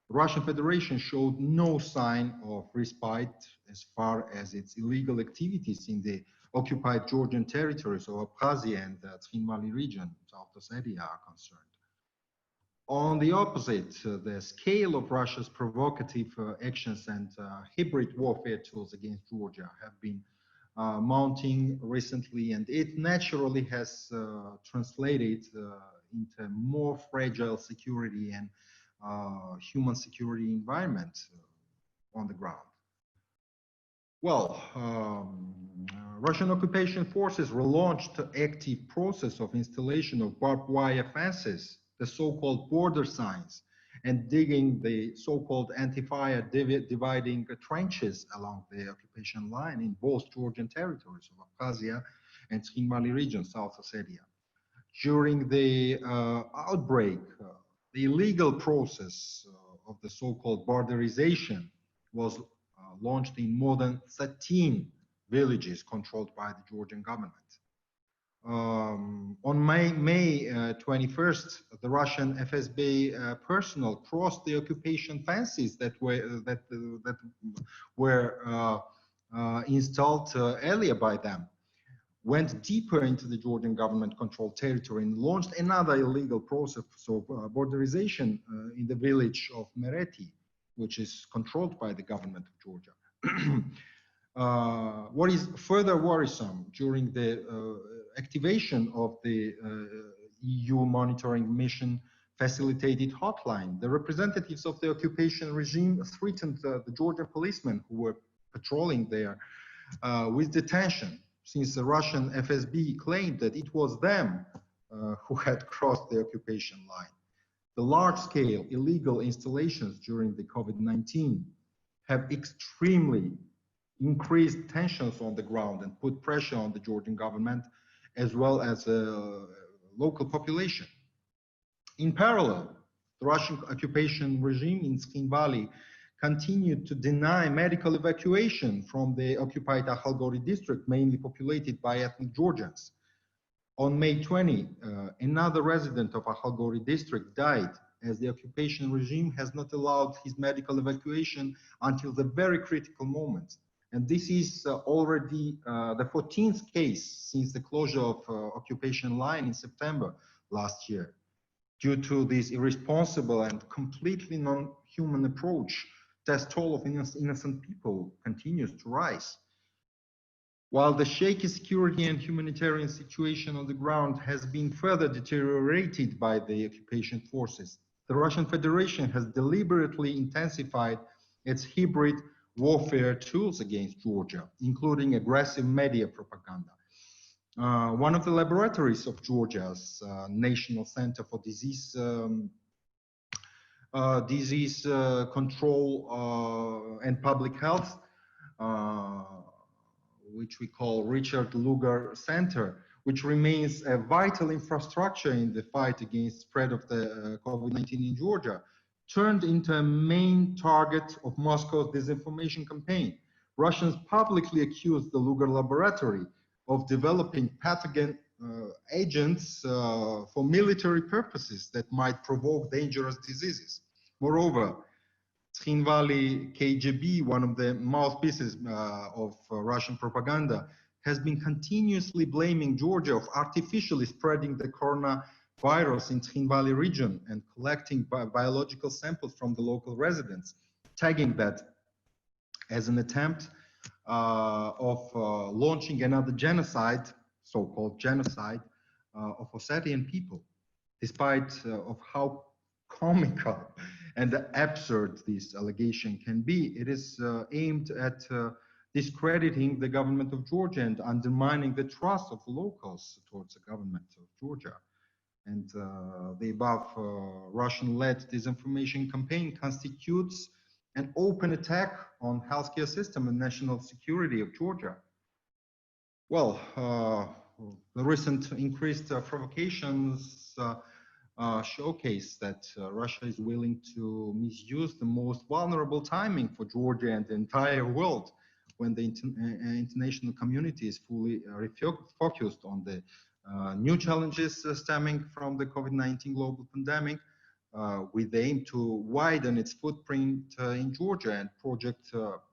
the Russian Federation showed no sign of respite as far as its illegal activities in the occupied Georgian territories of Abkhazia and the Tskhinvali region, South Ossetia, are concerned. On the opposite, the scale of Russia's provocative actions and hybrid warfare tools against Georgia have been mounting recently, and it naturally has translated into more fragile security and human security environment on the ground. Russian occupation forces relaunched the active process of installation of barbed wire fences, the so-called border signs, and digging the so-called anti-fire dividing trenches along the occupation line in both Georgian territories of Abkhazia and Tskhinvali region, South Ossetia. During the outbreak, the illegal process of the so-called borderization was launched in more than 13 villages controlled by the Georgian government. On May 21st, the Russian FSB personnel crossed the occupation fences that were installed earlier by them, went deeper into the Georgian government-controlled territory, and launched another illegal process of borderization in the village of Mereti, which is controlled by the government of Georgia. What is further worrisome, during the activation of the EU monitoring mission facilitated hotline, the representatives of the occupation regime threatened the Georgian policemen who were patrolling there with detention, since the Russian FSB claimed that it was them who had crossed the occupation line. The large-scale illegal installations during the COVID-19 have extremely increased tensions on the ground and put pressure on the Georgian government as well as the local population. In parallel, The Russian occupation regime in Skhin Valley continued to deny medical evacuation from the occupied Akhalgori district, mainly populated by ethnic Georgians. On May 20, another resident of Akhalgori district died, as the occupation regime has not allowed his medical evacuation until the very critical moment. And this is already the 14th case since the closure of occupation line in September last year. Due to this irresponsible and completely non-human approach, the toll of innocent people continues to rise. While the shaky security and humanitarian situation on the ground has been further deteriorated by the occupation forces, the Russian Federation has deliberately intensified its hybrid warfare tools against Georgia, including aggressive media propaganda. One of the laboratories of Georgia's National Center for Disease Control and Public Health, which we call Richard Lugar Center, which remains a vital infrastructure in the fight against spread of the COVID-19 in Georgia, turned into a main target of Moscow's disinformation campaign. Russians publicly accused the Lugar laboratory of developing pathogen agents for military purposes that might provoke dangerous diseases. Moreover, Skhin Valley KGB, one of the mouthpieces of Russian propaganda, has been continuously blaming Georgia of artificially spreading the coronavirus in Skhin Valley region and collecting biological samples from the local residents, tagging that as an attempt of launching another genocide, so-called genocide, of Ossetian people. Despite of how comical and absurd this allegation can be, it is aimed at discrediting the government of Georgia and undermining the trust of locals towards the government of Georgia. And the above Russian-led disinformation campaign constitutes an open attack on healthcare system and national security of Georgia. Well, the recent increased provocations showcase that Russia is willing to misuse the most vulnerable timing for Georgia and the entire world, when the international community is fully focused on the new challenges stemming from the COVID-19 global pandemic, with the aim to widen its footprint in Georgia and project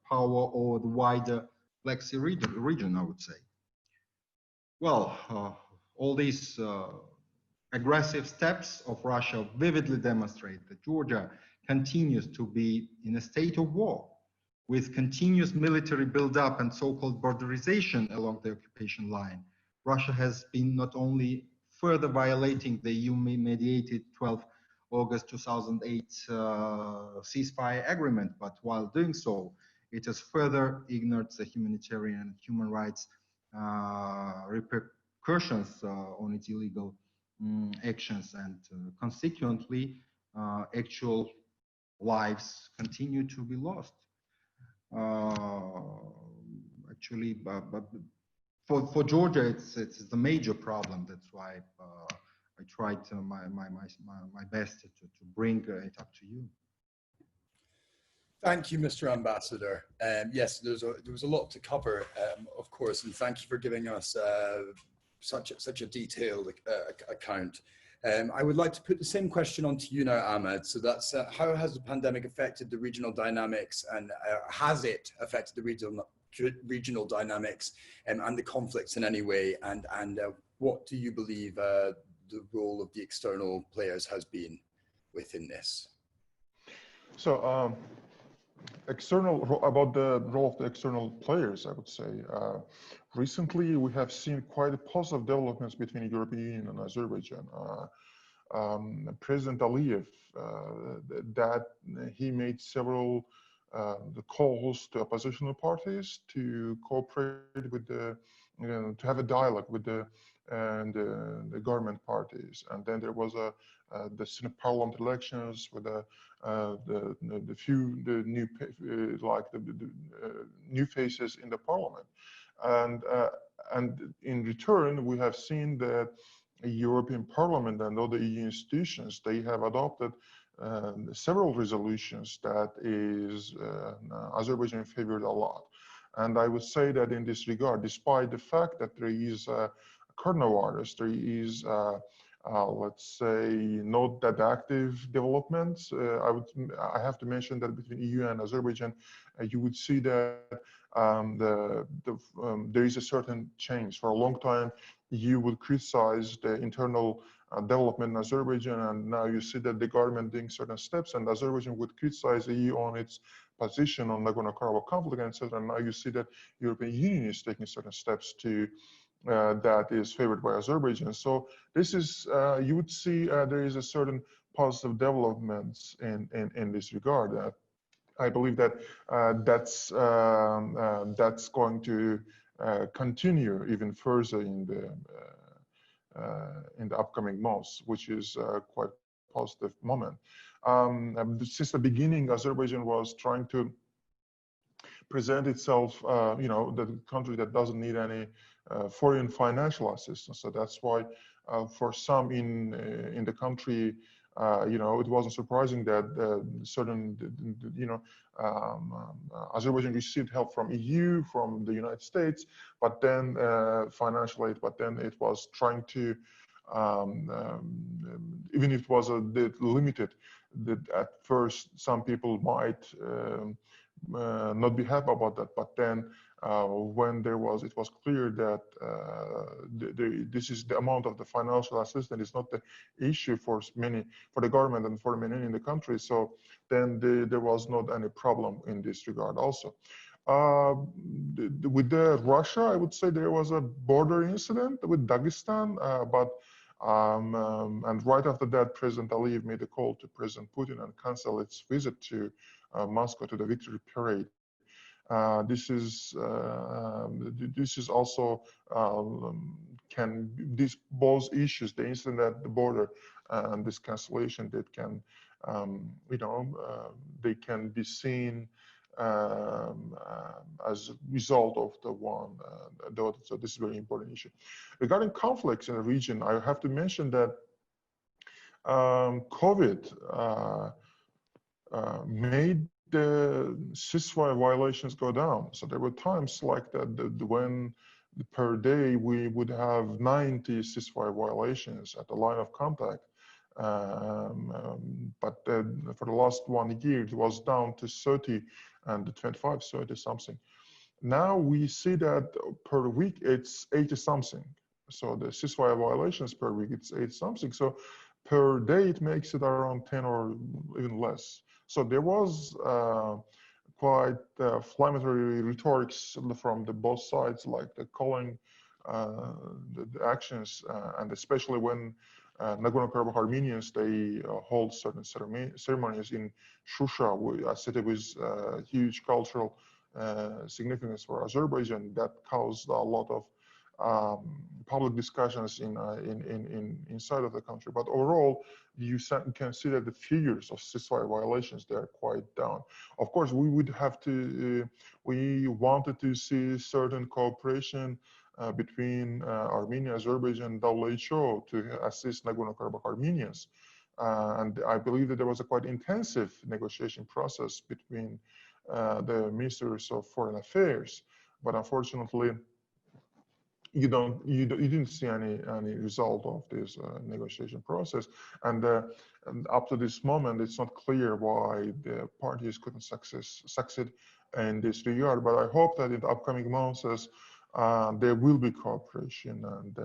power over the wider Black Sea region, I would say. Well, all these aggressive steps of Russia vividly demonstrate that Georgia continues to be in a state of war, with continuous military buildup and so-called borderization along the occupation line. Russia has been not only further violating the EU-mediated 12 August 2008 ceasefire agreement, but while doing so, it has further ignored the humanitarian and human rights repercussions on its illegal actions, and consequently, actual lives continue to be lost. Actually, but for Georgia, it's the major problem. That's why I tried my best to bring it up to you. Thank you, Mr. Ambassador. Yes, there was a lot to cover, of course, and thank you for giving us such a detailed account. I would like to put the same question on to you now, Ahmed. So that's how has the pandemic affected the regional dynamics, and has it affected the regional dynamics and the conflicts in any way? And what do you believe the role of the external players has been within this? So about the role of the external players, I would say recently we have seen quite a positive developments between the European Union and Azerbaijan. President Aliyev, that he made several the calls to oppositional parties to cooperate with the, to have a dialogue with the government parties, and then there was the Senate Parliament elections with the new faces in the parliament, and in return we have seen that the European Parliament and other EU institutions, they have adopted several resolutions that is Azerbaijan favored a lot. And I would say that in this regard, despite the fact that there is coronavirus, there is, let's say, not that active developments. I have to mention that between EU and Azerbaijan, you would see that there is a certain change. For a long time, EU would criticize the internal development in Azerbaijan, and now you see that the government doing certain steps, and Azerbaijan would criticize the EU on its position on Nagorno-Karabakh conflict, etc. And now you see that European Union is taking certain steps to that is favored by Azerbaijan. So this is, you would see there is a certain positive developments in this regard. I believe that that's going to continue even further in the upcoming months, which is quite positive moment. Since the beginning, Azerbaijan was trying to present itself, the country that doesn't need any foreign financial assistance. So that's why, for some in the country, it wasn't surprising that Azerbaijan received help from EU, from the United States, but then financial aid. But then it was trying to, even if it was a bit limited, that at first some people might not be happy about that. But then when it was clear that this is the amount of the financial assistance is not the issue for the government and for many in the country. So then there was not any problem in this regard also. With Russia, I would say there was a border incident with Dagestan, and right after that, President Aliyev made a call to President Putin and canceled its visit to Moscow to the victory parade. This is also these both issues, the incident at the border and this cancellation, that can they can be seen as a result of the other. So this is a very important issue. Regarding conflicts in the region, I have to mention that COVID made the ceasefire violations go down. So there were times like that when per day we would have 90 ceasefire violations at the line of contact. But for the last 1 year, it was down to 30 and 25, 30 something. Now we see that per week it's 80 something. So the ceasefire violations per week, it's 80 something. So per day it makes it around 10 or even less. So there was quite inflammatory rhetorics from both sides, like the calling the actions, and especially when Nagorno-Karabakh Armenians, they hold certain ceremonies in Shusha, a city with huge cultural significance for Azerbaijan, that caused a lot of public discussions inside of the country. But overall, you can see that the figures of ceasefire violations, they are quite down. Of course, we would have to, we wanted to see certain cooperation between Armenia, Azerbaijan, and WHO to assist Nagorno-Karabakh Armenians. And I believe that there was a quite intensive negotiation process between the ministers of foreign affairs, but unfortunately, you didn't see any result of this negotiation process, and up to this moment, it's not clear why the parties couldn't succeed in this regard. But I hope that in the upcoming months, there will be cooperation, and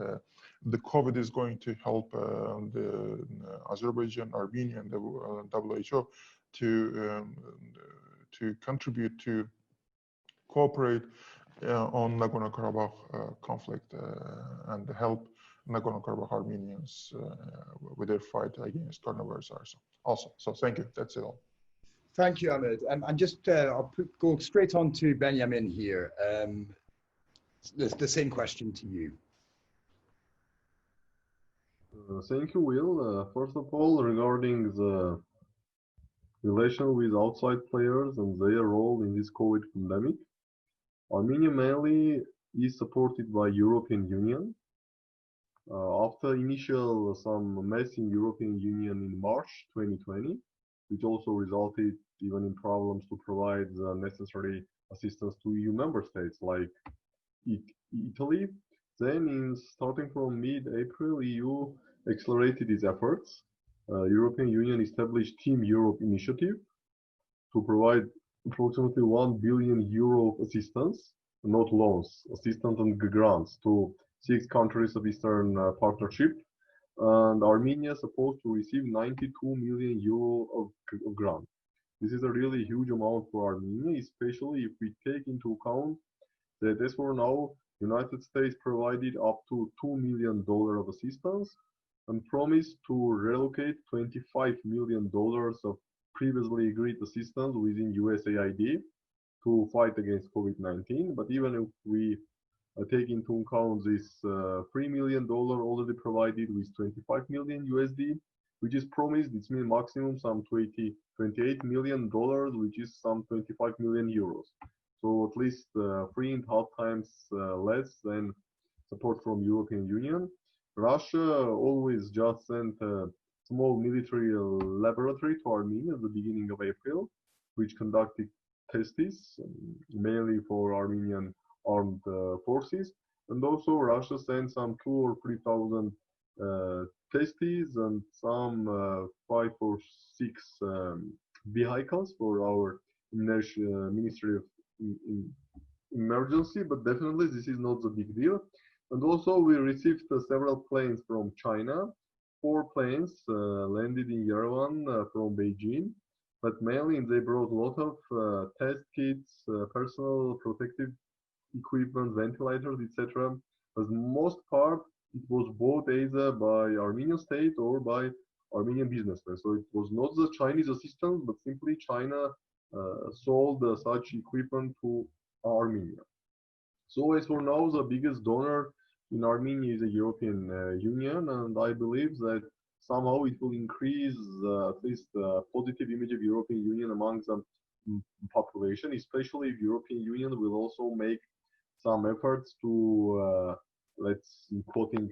the COVID is going to help the Azerbaijan, Armenia, and the WHO to contribute to cooperate on Nagorno-Karabakh conflict and help Nagorno-Karabakh Armenians with their fight against coronavirus also. So thank you. That's it all. Thank you, Ahmed. And just I'll go straight on to Benjamin here. The same question to you. Thank you, Will. First of all, regarding the relation with outside players and their role in this COVID pandemic, Armenia mainly is supported by European Union. After initial some mess in European Union in March 2020, which also resulted even in problems to provide the necessary assistance to EU member states like Italy. Then, starting from mid-April, EU accelerated its efforts. European Union established Team Europe initiative to provide approximately €1 billion of assistance, not loans, assistance and grants to 6 countries of Eastern Partnership. And Armenia is supposed to receive €92 million of grant. This is a really huge amount for Armenia, especially if we take into account that as for now, United States provided up to $2 million of assistance and promised to relocate $25 million of previously agreed assistance within USAID to fight against COVID-19. But even if we take into account this $3 million already provided with $25 million USD, which is promised, it's mean maximum some $28 million, which is some 25 million euros. So at least 3.5 times less than support from European Union. Russia always just sent a small military laboratory to Armenia at the beginning of April, which conducted tests mainly for Armenian armed forces. And also Russia sent some 2,000 or 3,000 tests and some 5 or 6 vehicles for our Ministry of Emergency, but definitely this is not the big deal. And also we received several planes from China. 4 planes landed in Yerevan from Beijing, but mainly they brought a lot of test kits, personal protective equipment, ventilators, etc. As most part, it was bought either by Armenian state or by Armenian businessmen. So it was not the Chinese assistance, but simply China sold such equipment to Armenia. So as for now, the biggest donor in Armenia is the European Union, and I believe that somehow it will increase at least the positive image of European Union among the population, especially if European Union will also make some efforts to, let's quoting,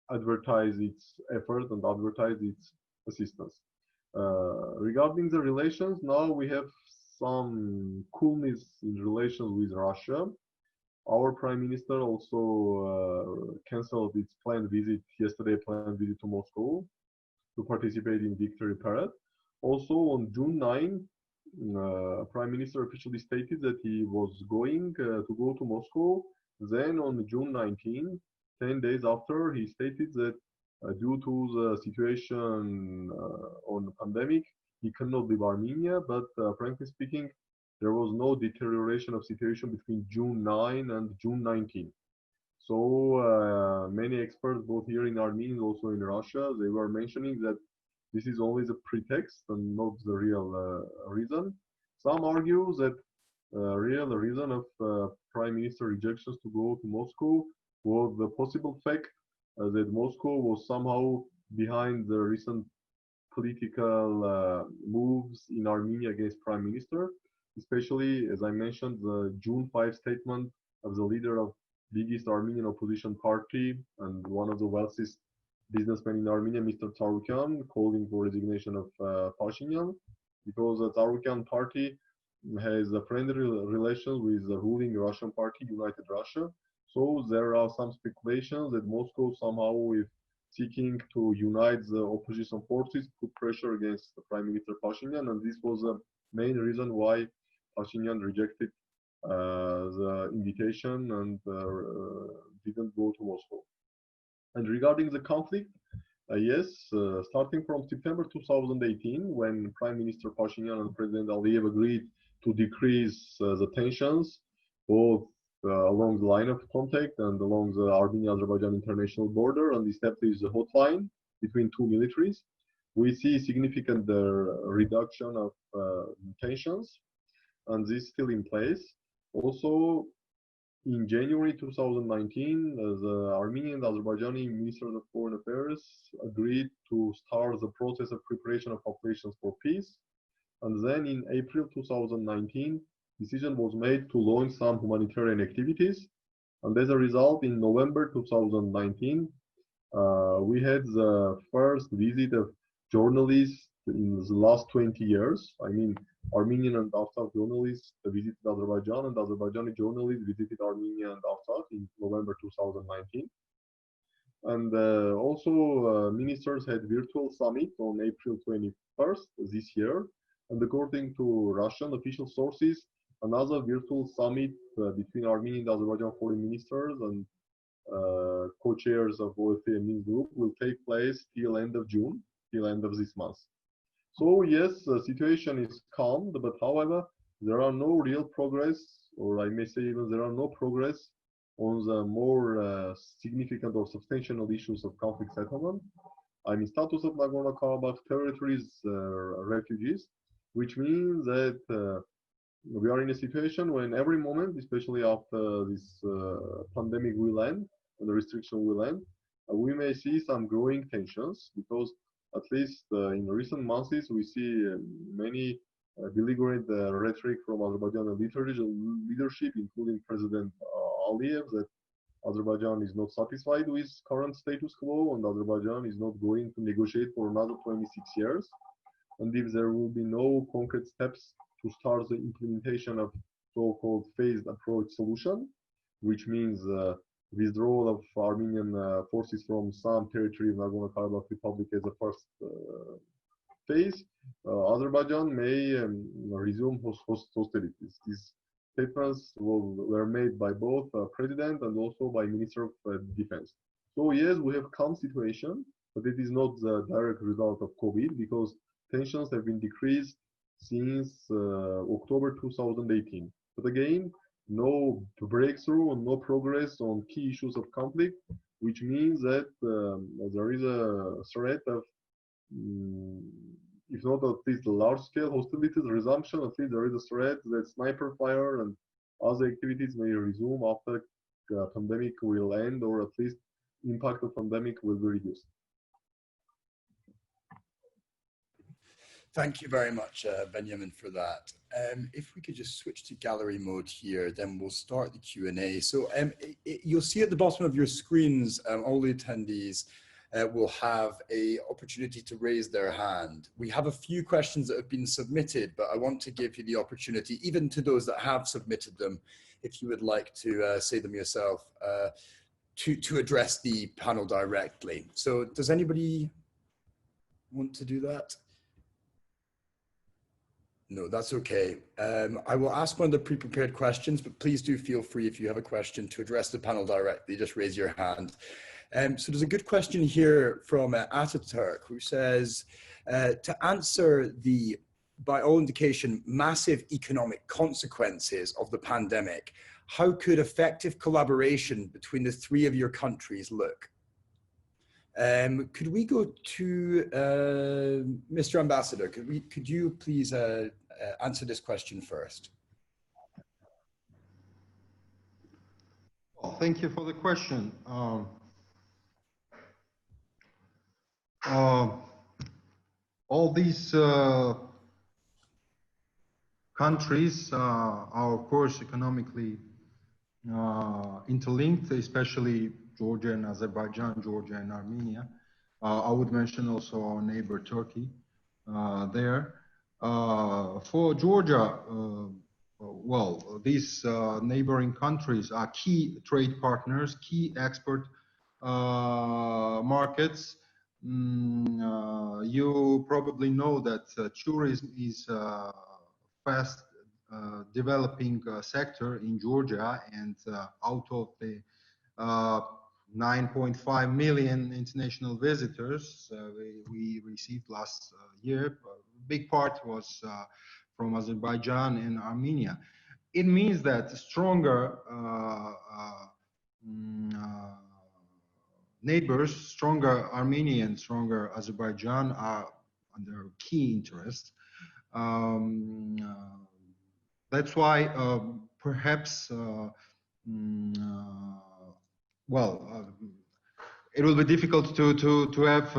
advertise its effort and advertise its assistance. Regarding the relations, now we have some coolness in relations with Russia. Our Prime Minister also cancelled its planned visit to Moscow to participate in Victory Parade. Also on June 9, Prime Minister officially stated that he was going to go to Moscow. Then on June 19, 10 days after, he stated that due to the situation on the pandemic, he cannot leave Armenia, but frankly speaking, there was no deterioration of situation between June 9 and June 19. So many experts, both here in Armenia and also in Russia, they were mentioning that this is only the pretext and not the real reason. Some argue that real reason of Prime Minister rejections to go to Moscow was the possible fact that Moscow was somehow behind the recent political moves in Armenia against Prime Minister, especially, as I mentioned, the June 5 statement of the leader of biggest Armenian opposition party and one of the wealthiest businessmen in Armenia, Mr. Tsarukyan, calling for resignation of Pashinyan, because the Tsarukyan party has a friendly relation with the ruling Russian party, United Russia. So there are some speculations that Moscow somehow, with seeking to unite the opposition forces, put pressure against the Prime Minister Pashinyan, and this was the main reason why Pashinyan rejected the invitation and didn't go to Moscow. And regarding the conflict, yes, starting from September 2018, when Prime Minister Pashinyan and President Aliyev agreed to decrease the tensions, both along the line of contact and along the Armenia-Azerbaijan international border, and establish the hotline between two militaries, we see significant reduction of tensions, and this is still in place. Also, in January 2019, the Armenian and Azerbaijani Ministers of Foreign Affairs agreed to start the process of preparation of populations for peace. And then in April 2019, decision was made to launch some humanitarian activities. And as a result, in November 2019, we had the first visit of journalists in the last 20 years. I mean, Armenian and Artsakh journalists visited Azerbaijan, and Azerbaijani journalists visited Armenia and Artsakh in November 2019. And also, ministers had virtual summit on April 21st this year. And according to Russian official sources, another virtual summit between Armenian and Azerbaijan foreign ministers and co-chairs of Ossetia and Minsk group will take place till end of June, till end of this month. So yes, the situation is calm, but however, there are no real progress, or I may say even there are no progress on the more significant or substantial issues of conflict settlement. I mean, status of Nagorno-Karabakh territories, refugees, which means that we are in a situation when every moment, especially after this pandemic will end and the restriction will end, we may see some growing tensions, because at least in recent months we see many belligerent rhetoric from Azerbaijani leadership, including President Aliyev, that Azerbaijan is not satisfied with current status quo and Azerbaijan is not going to negotiate for another 26 years. And if there will be no concrete steps to start the implementation of so-called phased approach solution, which means withdrawal of Armenian forces from some territory of Nagorno-Karabakh Republic as a first phase, Azerbaijan may resume hostilities. These statements were made by both President and also by Minister of Defense. So yes, we have calm situation, but it is not the direct result of COVID, because tensions have been decreased since October 2018. But again, no breakthrough and no progress on key issues of conflict, which means that there is a threat of, if not at least large-scale hostilities resumption, at least there is a threat that sniper fire and other activities may resume after the pandemic will end, or at least impact of pandemic will be reduced. Thank you very much, Benjamin, for that. If we could just switch to gallery mode here, then we'll start the Q&A. So you'll see at the bottom of your screens, all the attendees will have an opportunity to raise their hand. We have a few questions that have been submitted, but I want to give you the opportunity, even to those that have submitted them, if you would like to say them yourself, to address the panel directly. So does anybody want to do that? No, that's okay. I will ask one of the pre-prepared questions, but please do feel free, if you have a question, to address the panel directly, just raise your hand. So there's a good question here from Ataturk, who says, to answer the, by all indication, massive economic consequences of the pandemic, how could effective collaboration between the three of your countries look? Could we go to Mr. Ambassador? Could you please answer this question first? Well, thank you for the question. All these countries are, of course, economically interlinked, especially Georgia and Azerbaijan, Georgia and Armenia. I would mention also our neighbor Turkey there. For Georgia, well, these neighboring countries are key trade partners, key export markets. You probably know that tourism is a fast developing sector in Georgia, and out of the 9.5 million international visitors we received last year, a big part was from Azerbaijan and Armenia. It means that stronger neighbors, stronger Armenia and stronger Azerbaijan are under key interest. That's why perhaps well, it will be difficult to have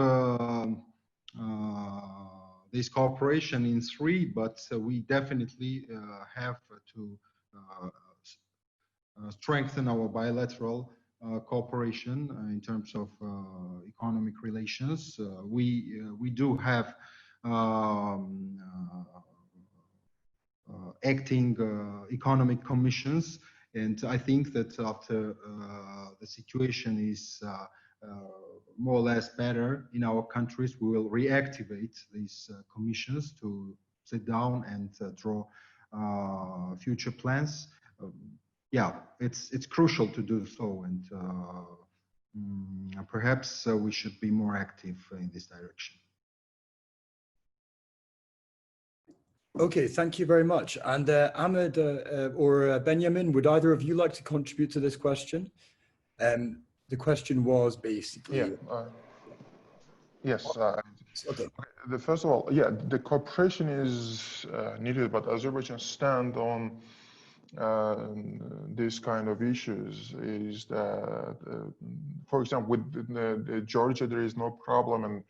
this cooperation in three, but we definitely have to strengthen our bilateral cooperation in terms of economic relations. We do have acting economic commissions. And I think that after the situation is more or less better in our countries, we will reactivate these commissions to sit down and draw future plans. Yeah, it's crucial to do so, and perhaps we should be more active in this direction. Okay, thank you very much. And Ahmed or Benjamin, would either of you like to contribute to this question? The question was basically... Yes. Okay. First of all, yeah, the cooperation is needed, but Azerbaijan stand on these kind of issues is that, for example, with Georgia, there is no problem,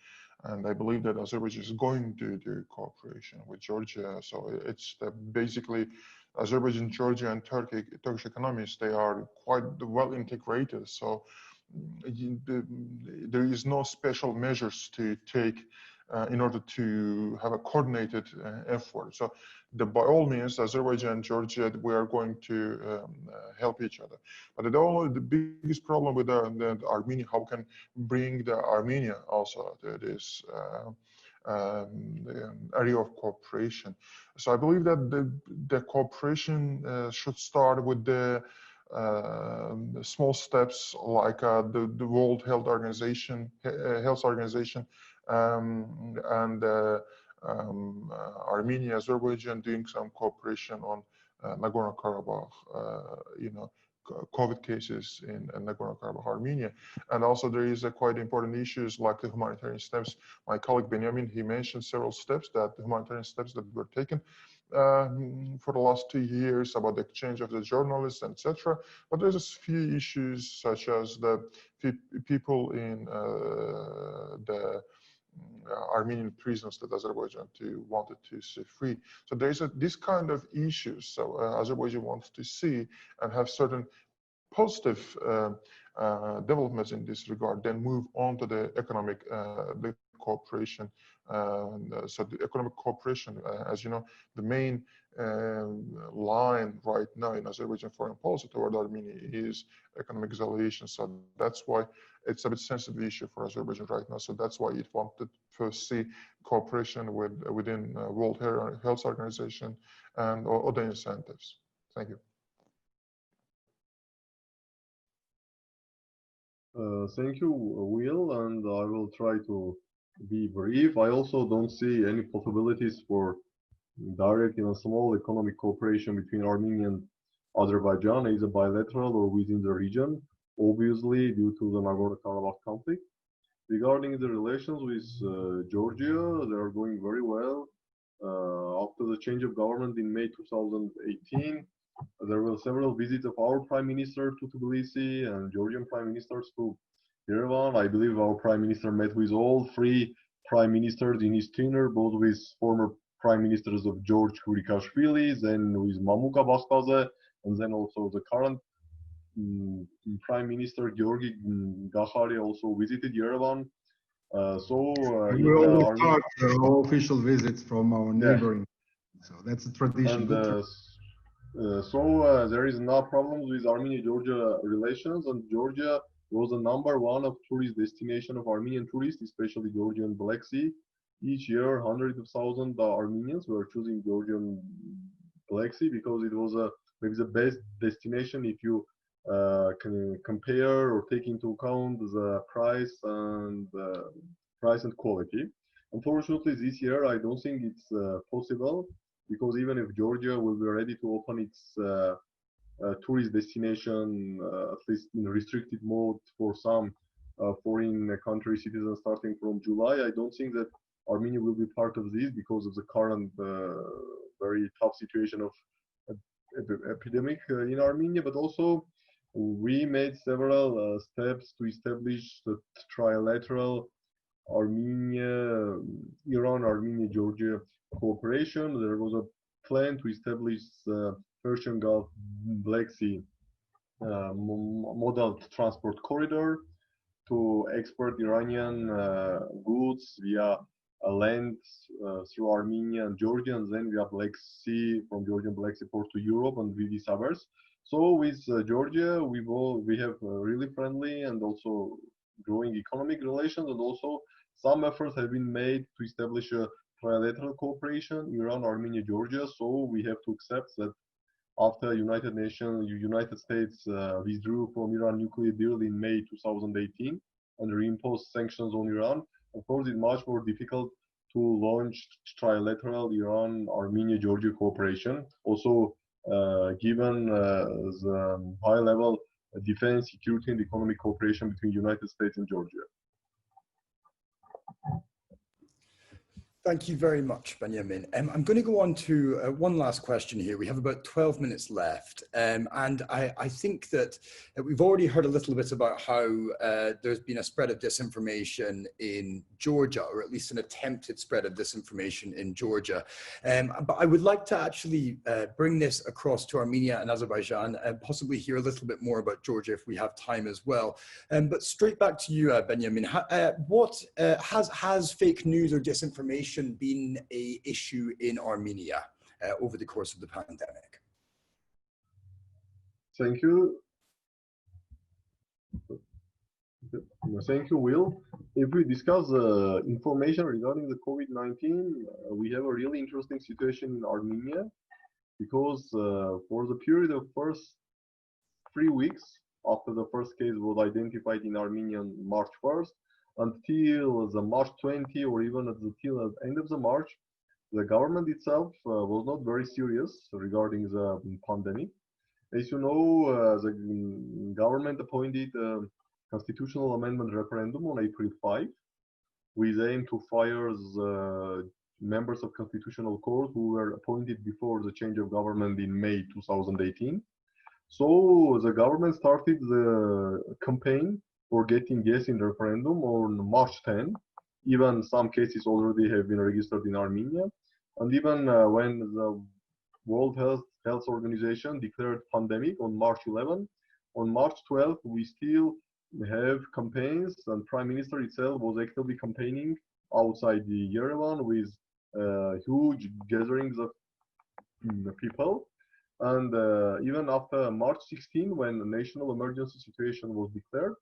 and I believe that Azerbaijan is going to do cooperation with Georgia. So it's basically Azerbaijan, Georgia, and Turkish economies, they are quite well integrated. So there is no special measures to take in order to have a coordinated effort. So by all means, Azerbaijan and Georgia, we are going to help each other. But the biggest problem with the Armenia, how can bring the Armenia also to this area of cooperation. So I believe that the cooperation should start with the small steps like the World Health Organization, and Armenia, Azerbaijan doing some cooperation on Nagorno-Karabakh, COVID cases in Nagorno-Karabakh, Armenia. And also there is quite important issues like the humanitarian steps. My colleague Benjamin, he mentioned several steps, that the humanitarian steps that were taken for the last 2 years about the exchange of the journalists, etc. But there's a few issues such as the people in the Armenian prisons that Azerbaijan wanted to see free. So there's this kind of issues. So Azerbaijan wants to see and have certain positive developments in this regard, then move on to the economic cooperation. So the economic cooperation, as you know, the main line right now in Azerbaijan foreign policy toward Armenia is economic isolation. So that's why it's a bit sensitive issue for Azerbaijan right now. So that's why it wanted to see cooperation within World Health Organization and other incentives. Thank you. Thank you, Will, and I will try to be brief. I also don't see any possibilities for direct, small economic cooperation between Armenia and Azerbaijan, either bilateral or within the region, obviously due to the Nagorno-Karabakh conflict. Regarding the relations with Georgia, they are going very well. After the change of government in May 2018, there were several visits of our Prime Minister to Tbilisi and Georgian Prime Ministers to Yerevan. I believe our Prime Minister met with all 3 Prime Ministers in his tenure, both with former Prime Ministers of George Kurikashvili, then with Mamuka Bakhtaze, and then also the current Prime Minister Georgi Gakhari also visited Yerevan. We always start all official visits from our neighboring, so that's a tradition. There is no problems with Armenia-Georgia relations, and Georgia was the #1 of tourist destination of Armenian tourists, especially Georgian Black Sea. Each year, hundreds of thousands of Armenians were choosing Georgian Black Sea because it was maybe the best destination if you can compare or take into account the price and quality. Unfortunately, this year I don't think it's possible, because even if Georgia will be ready to open its tourist destination, at least in restricted mode for some foreign country citizens starting from July, I don't think that Armenia will be part of this because of the current very tough situation of epidemic in Armenia. But also we made several steps to establish the trilateral Iran, Armenia, Georgia cooperation. There was a plan to establish the Persian Gulf Black Sea modal transport corridor to export Iranian goods via land through Armenia and Georgia, and then we have Black Sea, from Georgian Black Sea port to Europe and vice versa. So with Georgia, we have really friendly and also growing economic relations, and also some efforts have been made to establish a trilateral cooperation, Iran, Armenia, Georgia. So we have to accept that after United States withdrew from Iran nuclear deal in May 2018 and reimposed sanctions on Iran, of course, it's much more difficult to launch trilateral Iran, Armenia, Georgia cooperation. Also, given the high-level defense, security, and economic cooperation between United States and Georgia. Thank you very much, Benjamin. I'm going to go on to one last question here. We have about 12 minutes left. And I think that we've already heard a little bit about how there's been a spread of disinformation in Georgia, or at least an attempted spread of disinformation in Georgia. But I would like to actually bring this across to Armenia and Azerbaijan and possibly hear a little bit more about Georgia if we have time as well. But straight back to you, Benjamin. Has fake news or disinformation been an issue in Armenia over the course of the pandemic? Thank you. Thank you, Will. If we discuss information regarding the COVID-19, we have a really interesting situation in Armenia, because for the period of first 3 weeks after the first case was identified in Armenia on March 1st, until the March 20, or even until the end of the March, the government itself was not very serious regarding the pandemic. As you know, the government appointed a constitutional amendment referendum on April 5, with aim to fire the members of Constitutional Court who were appointed before the change of government in May 2018. So the government started the campaign for getting yes in the referendum on March 10. Even some cases already have been registered in Armenia. And even when the World Health Organization declared pandemic on March 11, on March 12, we still have campaigns, and Prime Minister itself was actively campaigning outside the Yerevan with huge gatherings of people. And even after March 16, when the national emergency situation was declared,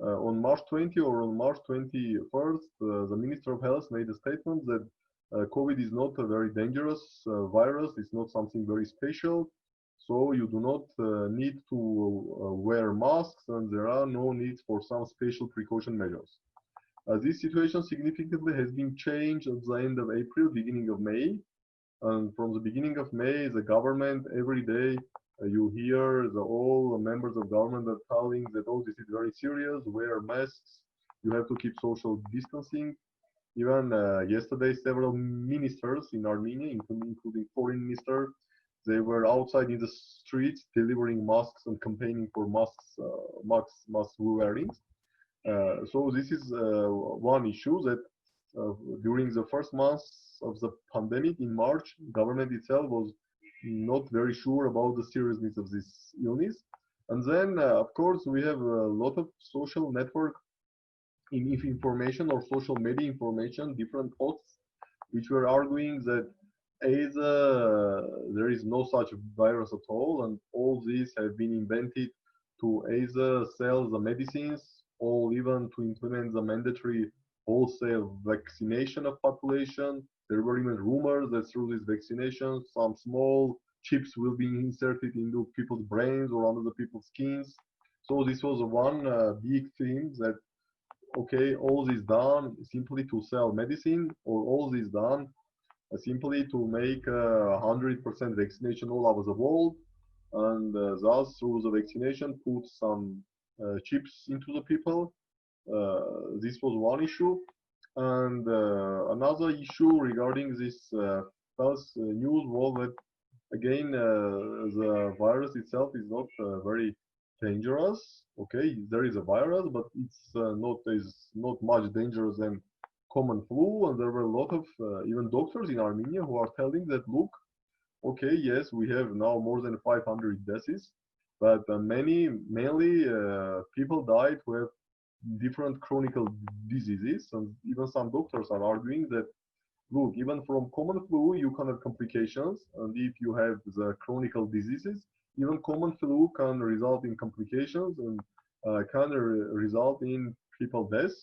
on March 20 or on March 21st, the Minister of Health made a statement that COVID is not a very dangerous virus. It's not something very special. So you do not need to wear masks, and there are no needs for some special precaution measures. This situation significantly has been changed at the end of April, beginning of May. And from the beginning of May, the government, every day, you hear all members of government are telling that, oh, this is very serious, wear masks, you have to keep social distancing. Even yesterday, several ministers in Armenia, including foreign minister, they were outside in the streets delivering masks and campaigning for mask wearing. So this is one issue that during the first months of the pandemic in March, government itself was not very sure about the seriousness of this illness. And then, of course, we have a lot of social network information or social media information, different posts, which were arguing that either there is no such virus at all, and all these have been invented to either sell the medicines or even to implement the mandatory wholesale vaccination of population. There were even rumors that through this vaccination, some small chips will be inserted into people's brains or under the people's skins. So this was one big thing that, okay, all this done simply to sell medicine, or all this done simply to make 100% vaccination all over the world, and thus through the vaccination put some chips into the people. This was one issue. And another issue regarding this false news was that, again, the virus itself is not very dangerous. Okay, there is a virus, but it's not much dangerous than common flu. And there were a lot of even doctors in Armenia who are telling that, look, okay, yes, we have now more than 500 deaths, but mainly people died who have different chronic diseases, and even some doctors are arguing that, look, even from common flu, you can have complications, and if you have the chronic diseases, even common flu can result in complications and can result in people deaths.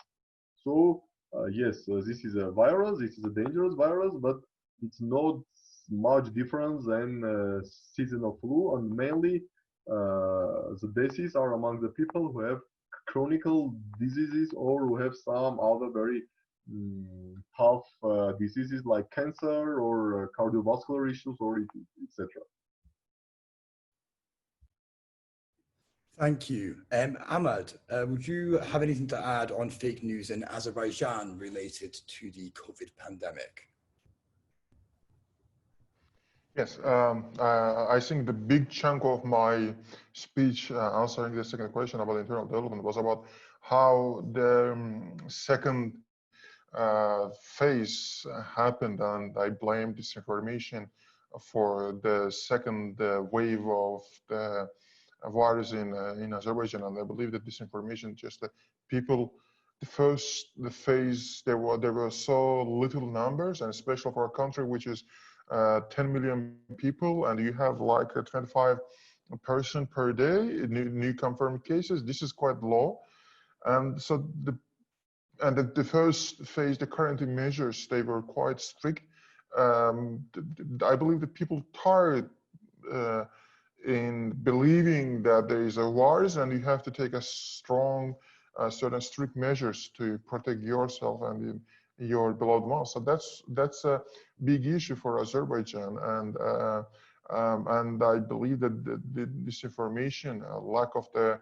So yes, this is a virus, this is a dangerous virus, but it's not much different than seasonal flu, and mainly the deaths are among the people who have chronic diseases or who have some other very tough diseases like cancer or cardiovascular issues or etc. Thank you. Ahmad, would you have anything to add on fake news in Azerbaijan related to the COVID pandemic? Yes, I think the big chunk of my speech answering the second question about internal development was about how the second phase happened, and I blame disinformation for the second wave of the virus in Azerbaijan. And I believe that disinformation just people. The phase there were so little numbers, and especially for a country which is 10 million people, and you have like 25 person per day new confirmed cases. This is quite low, and so the first phase, the quarantine measures, they were quite strict. I believe that people tired in believing that there is a virus and you have to take a strong, certain strict measures to protect yourself and your beloved ones. So that's a big issue for Azerbaijan, and I believe that the disinformation, lack of the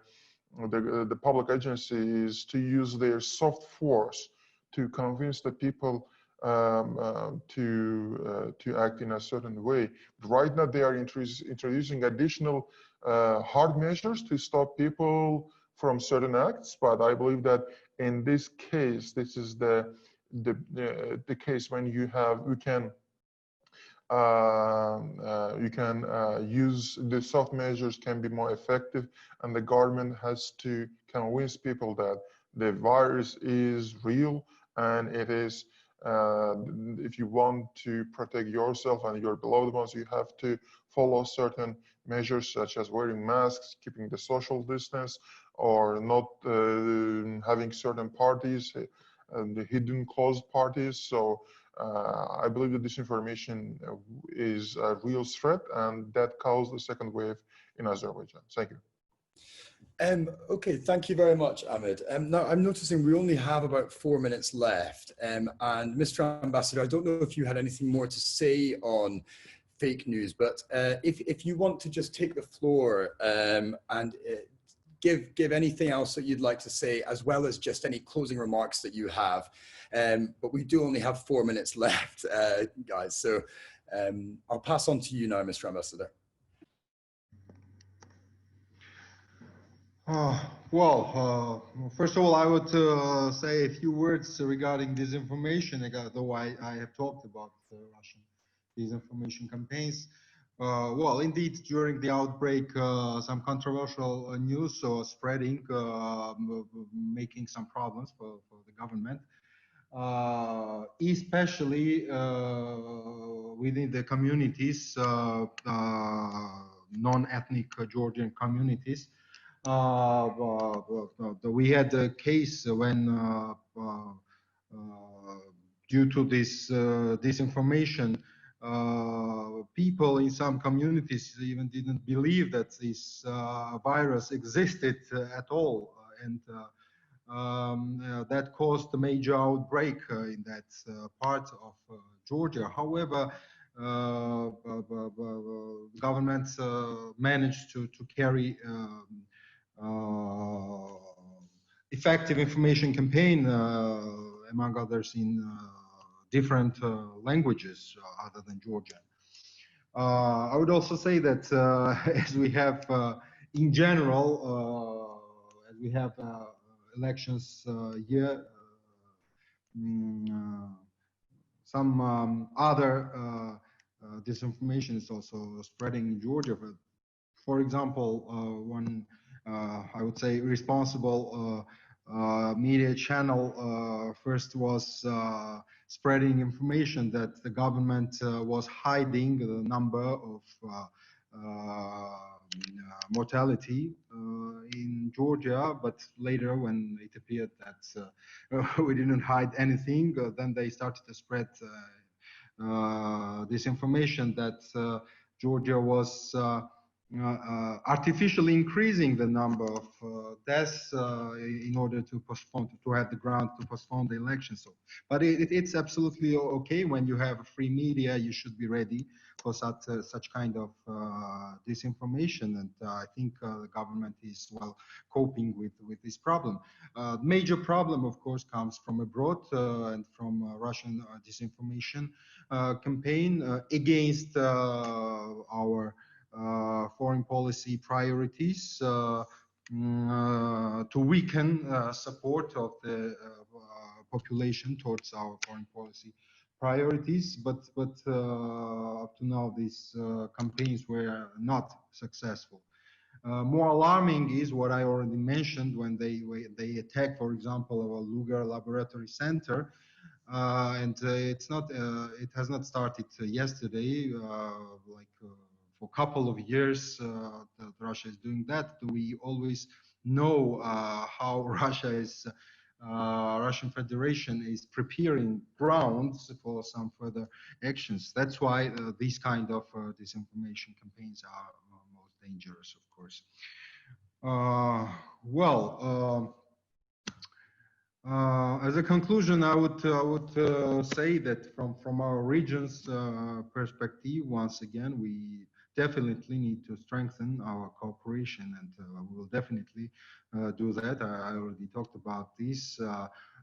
public agencies to use their soft force to convince the people to act in a certain way. Right now, they are introducing additional hard measures to stop people from certain acts. But I believe that in this case, this is the case when you can use the soft measures can be more effective, and the government has to convince people that the virus is real, and it is if you want to protect yourself and your beloved ones, you have to follow certain measures such as wearing masks, keeping the social distance, or not having certain parties, the hidden closed parties. So I believe that disinformation is a real threat, and that caused the second wave in Azerbaijan. Thank you. Okay, thank you very much, Ahmed. Now, I'm noticing we only have about 4 minutes left. And Mr. Ambassador, I don't know if you had anything more to say on fake news, but if you want to just take the floor and give anything else that you'd like to say, as well as just any closing remarks that you have. But we do only have 4 minutes left, guys. So I'll pass on to you now, Mr. Ambassador. First of all, I would say a few words regarding disinformation, though I have talked about Russian disinformation campaigns. Well, indeed, during the outbreak, some controversial news spreading, making some problems for the government, especially within the communities, non-ethnic Georgian communities. We had a case when, due to this disinformation, people in some communities even didn't believe that this virus existed at all, and that caused a major outbreak in that part of Georgia. However, government managed to carry effective information campaign, among others, in different languages other than Georgian. I would also say that as we have, in general, as we have elections here, some other disinformation is also spreading in Georgia. For example, one I would say responsible media channel first was spreading information that the government was hiding the number of mortality in Georgia, but later when it appeared that we didn't hide anything, then they started to spread this information that Georgia was artificially increasing the number of deaths in order to postpone, to have the ground to postpone the election. So, but it's absolutely okay when you have a free media. You should be ready for such kind of disinformation, and I think the government is well coping with this problem. Major problem, of course, comes from abroad and from Russian disinformation campaign against our foreign policy priorities to weaken support of the population towards our foreign policy priorities. But up to now, these campaigns were not successful. More alarming is what I already mentioned when they attack, for example, our Lugar Laboratory Center. And it has not started yesterday. For a couple of years, that Russia is doing that. We always know how Russian Federation is preparing grounds for some further actions. That's why these kind of disinformation campaigns are most dangerous, of course. As a conclusion, I would say that from our region's perspective, once again, we definitely need to strengthen our cooperation, and we will definitely do that. I already talked about this.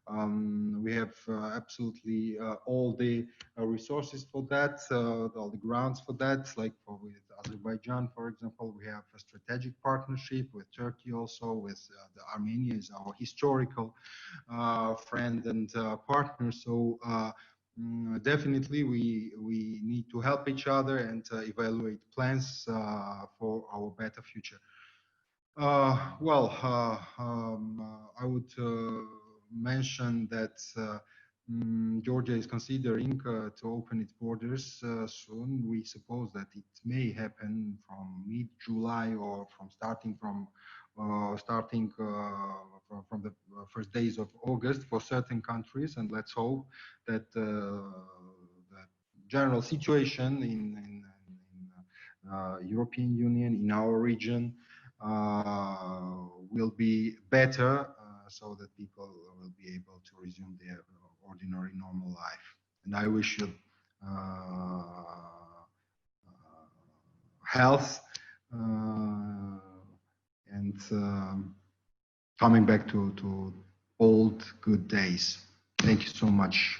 We have absolutely all the resources for that, all the grounds for that, like with Azerbaijan, for example. We have a strategic partnership with Turkey, also with the Armenia is our historical friend and partner. So definitely we need to help each other and evaluate plans for our better future. I would mention that Georgia is considering to open its borders soon. We suppose that it may happen from mid-July or from starting from the first days of August for certain countries, and let's hope that the general situation in European Union, in our region, will be better, so that people will be able to resume their ordinary normal life. And I wish you health and coming back to old good days. Thank you so much.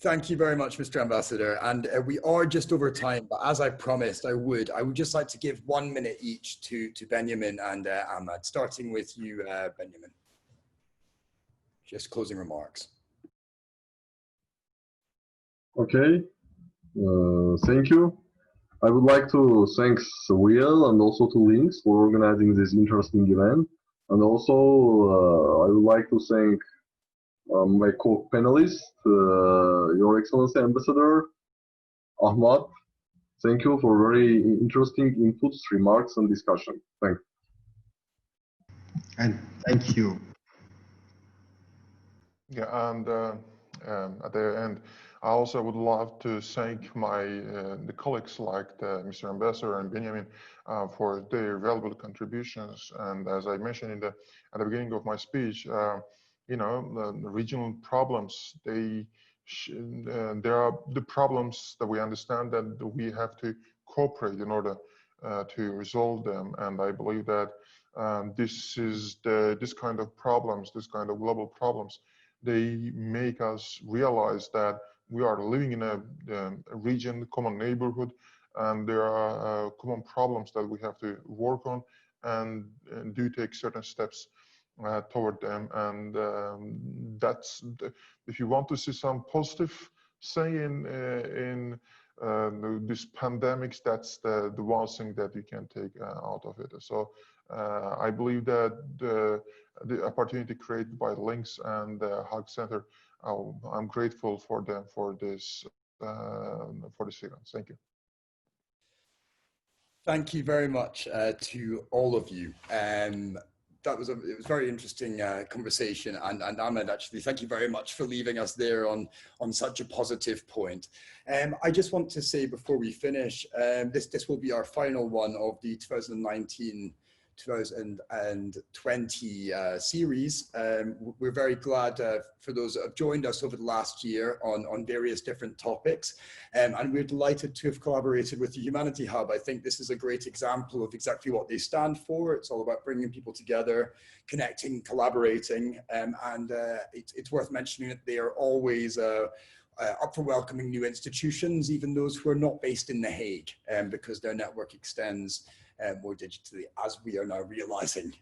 Thank you very much, Mr. Ambassador. And we are just over time, but as I promised I would just like to give 1 minute each to Benjamin and Ahmad, starting with you, Benjamin. Just closing remarks. Okay, thank you. I would like to thank Will and also to Links for organizing this interesting event. And also I would like to thank my co-panelist, Your Excellency Ambassador Ahmad. Thank you for very interesting inputs, remarks, and discussion. Thanks. And thank you. Yeah, and at the end, I also would love to thank the colleagues like Mr. Ambassador and Benjamin for their valuable contributions. And as I mentioned at the beginning of my speech, you know, the regional problems, there are the problems that we understand that we have to cooperate in order to resolve them. And I believe that this kind of problems, this kind of global problems, they make us realize that we are living in a region, common neighborhood, and there are common problems that we have to work on and do take certain steps toward them. And if you want to see some positive thing in these pandemics, that's the one thing that you can take out of it. So I believe that the opportunity created by Links and the Hague Center, I'm grateful for them for this event. Thank you. Thank you very much to all of you. It was very interesting conversation, and Ahmed, actually, thank you very much for leaving us there on such a positive point. I just want to say before we finish, this will be our final one of the 2019-2020 series. We're very glad for those that have joined us over the last year on various different topics. And we're delighted to have collaborated with the Humanity Hub. I think this is a great example of exactly what they stand for. It's all about bringing people together, connecting, collaborating, and it's worth mentioning that they are always up for welcoming new institutions, even those who are not based in The Hague, because their network extends more digitally, as we are now realizing.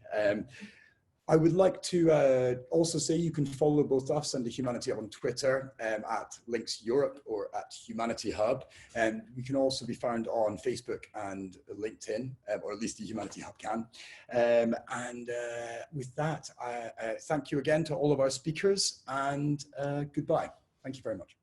I would like to also say you can follow both us and the Humanity Hub on Twitter at Links Europe or at Humanity Hub. We can also be found on Facebook and LinkedIn, or at least the Humanity Hub can. With that, thank you again to all of our speakers, and goodbye. Thank you very much.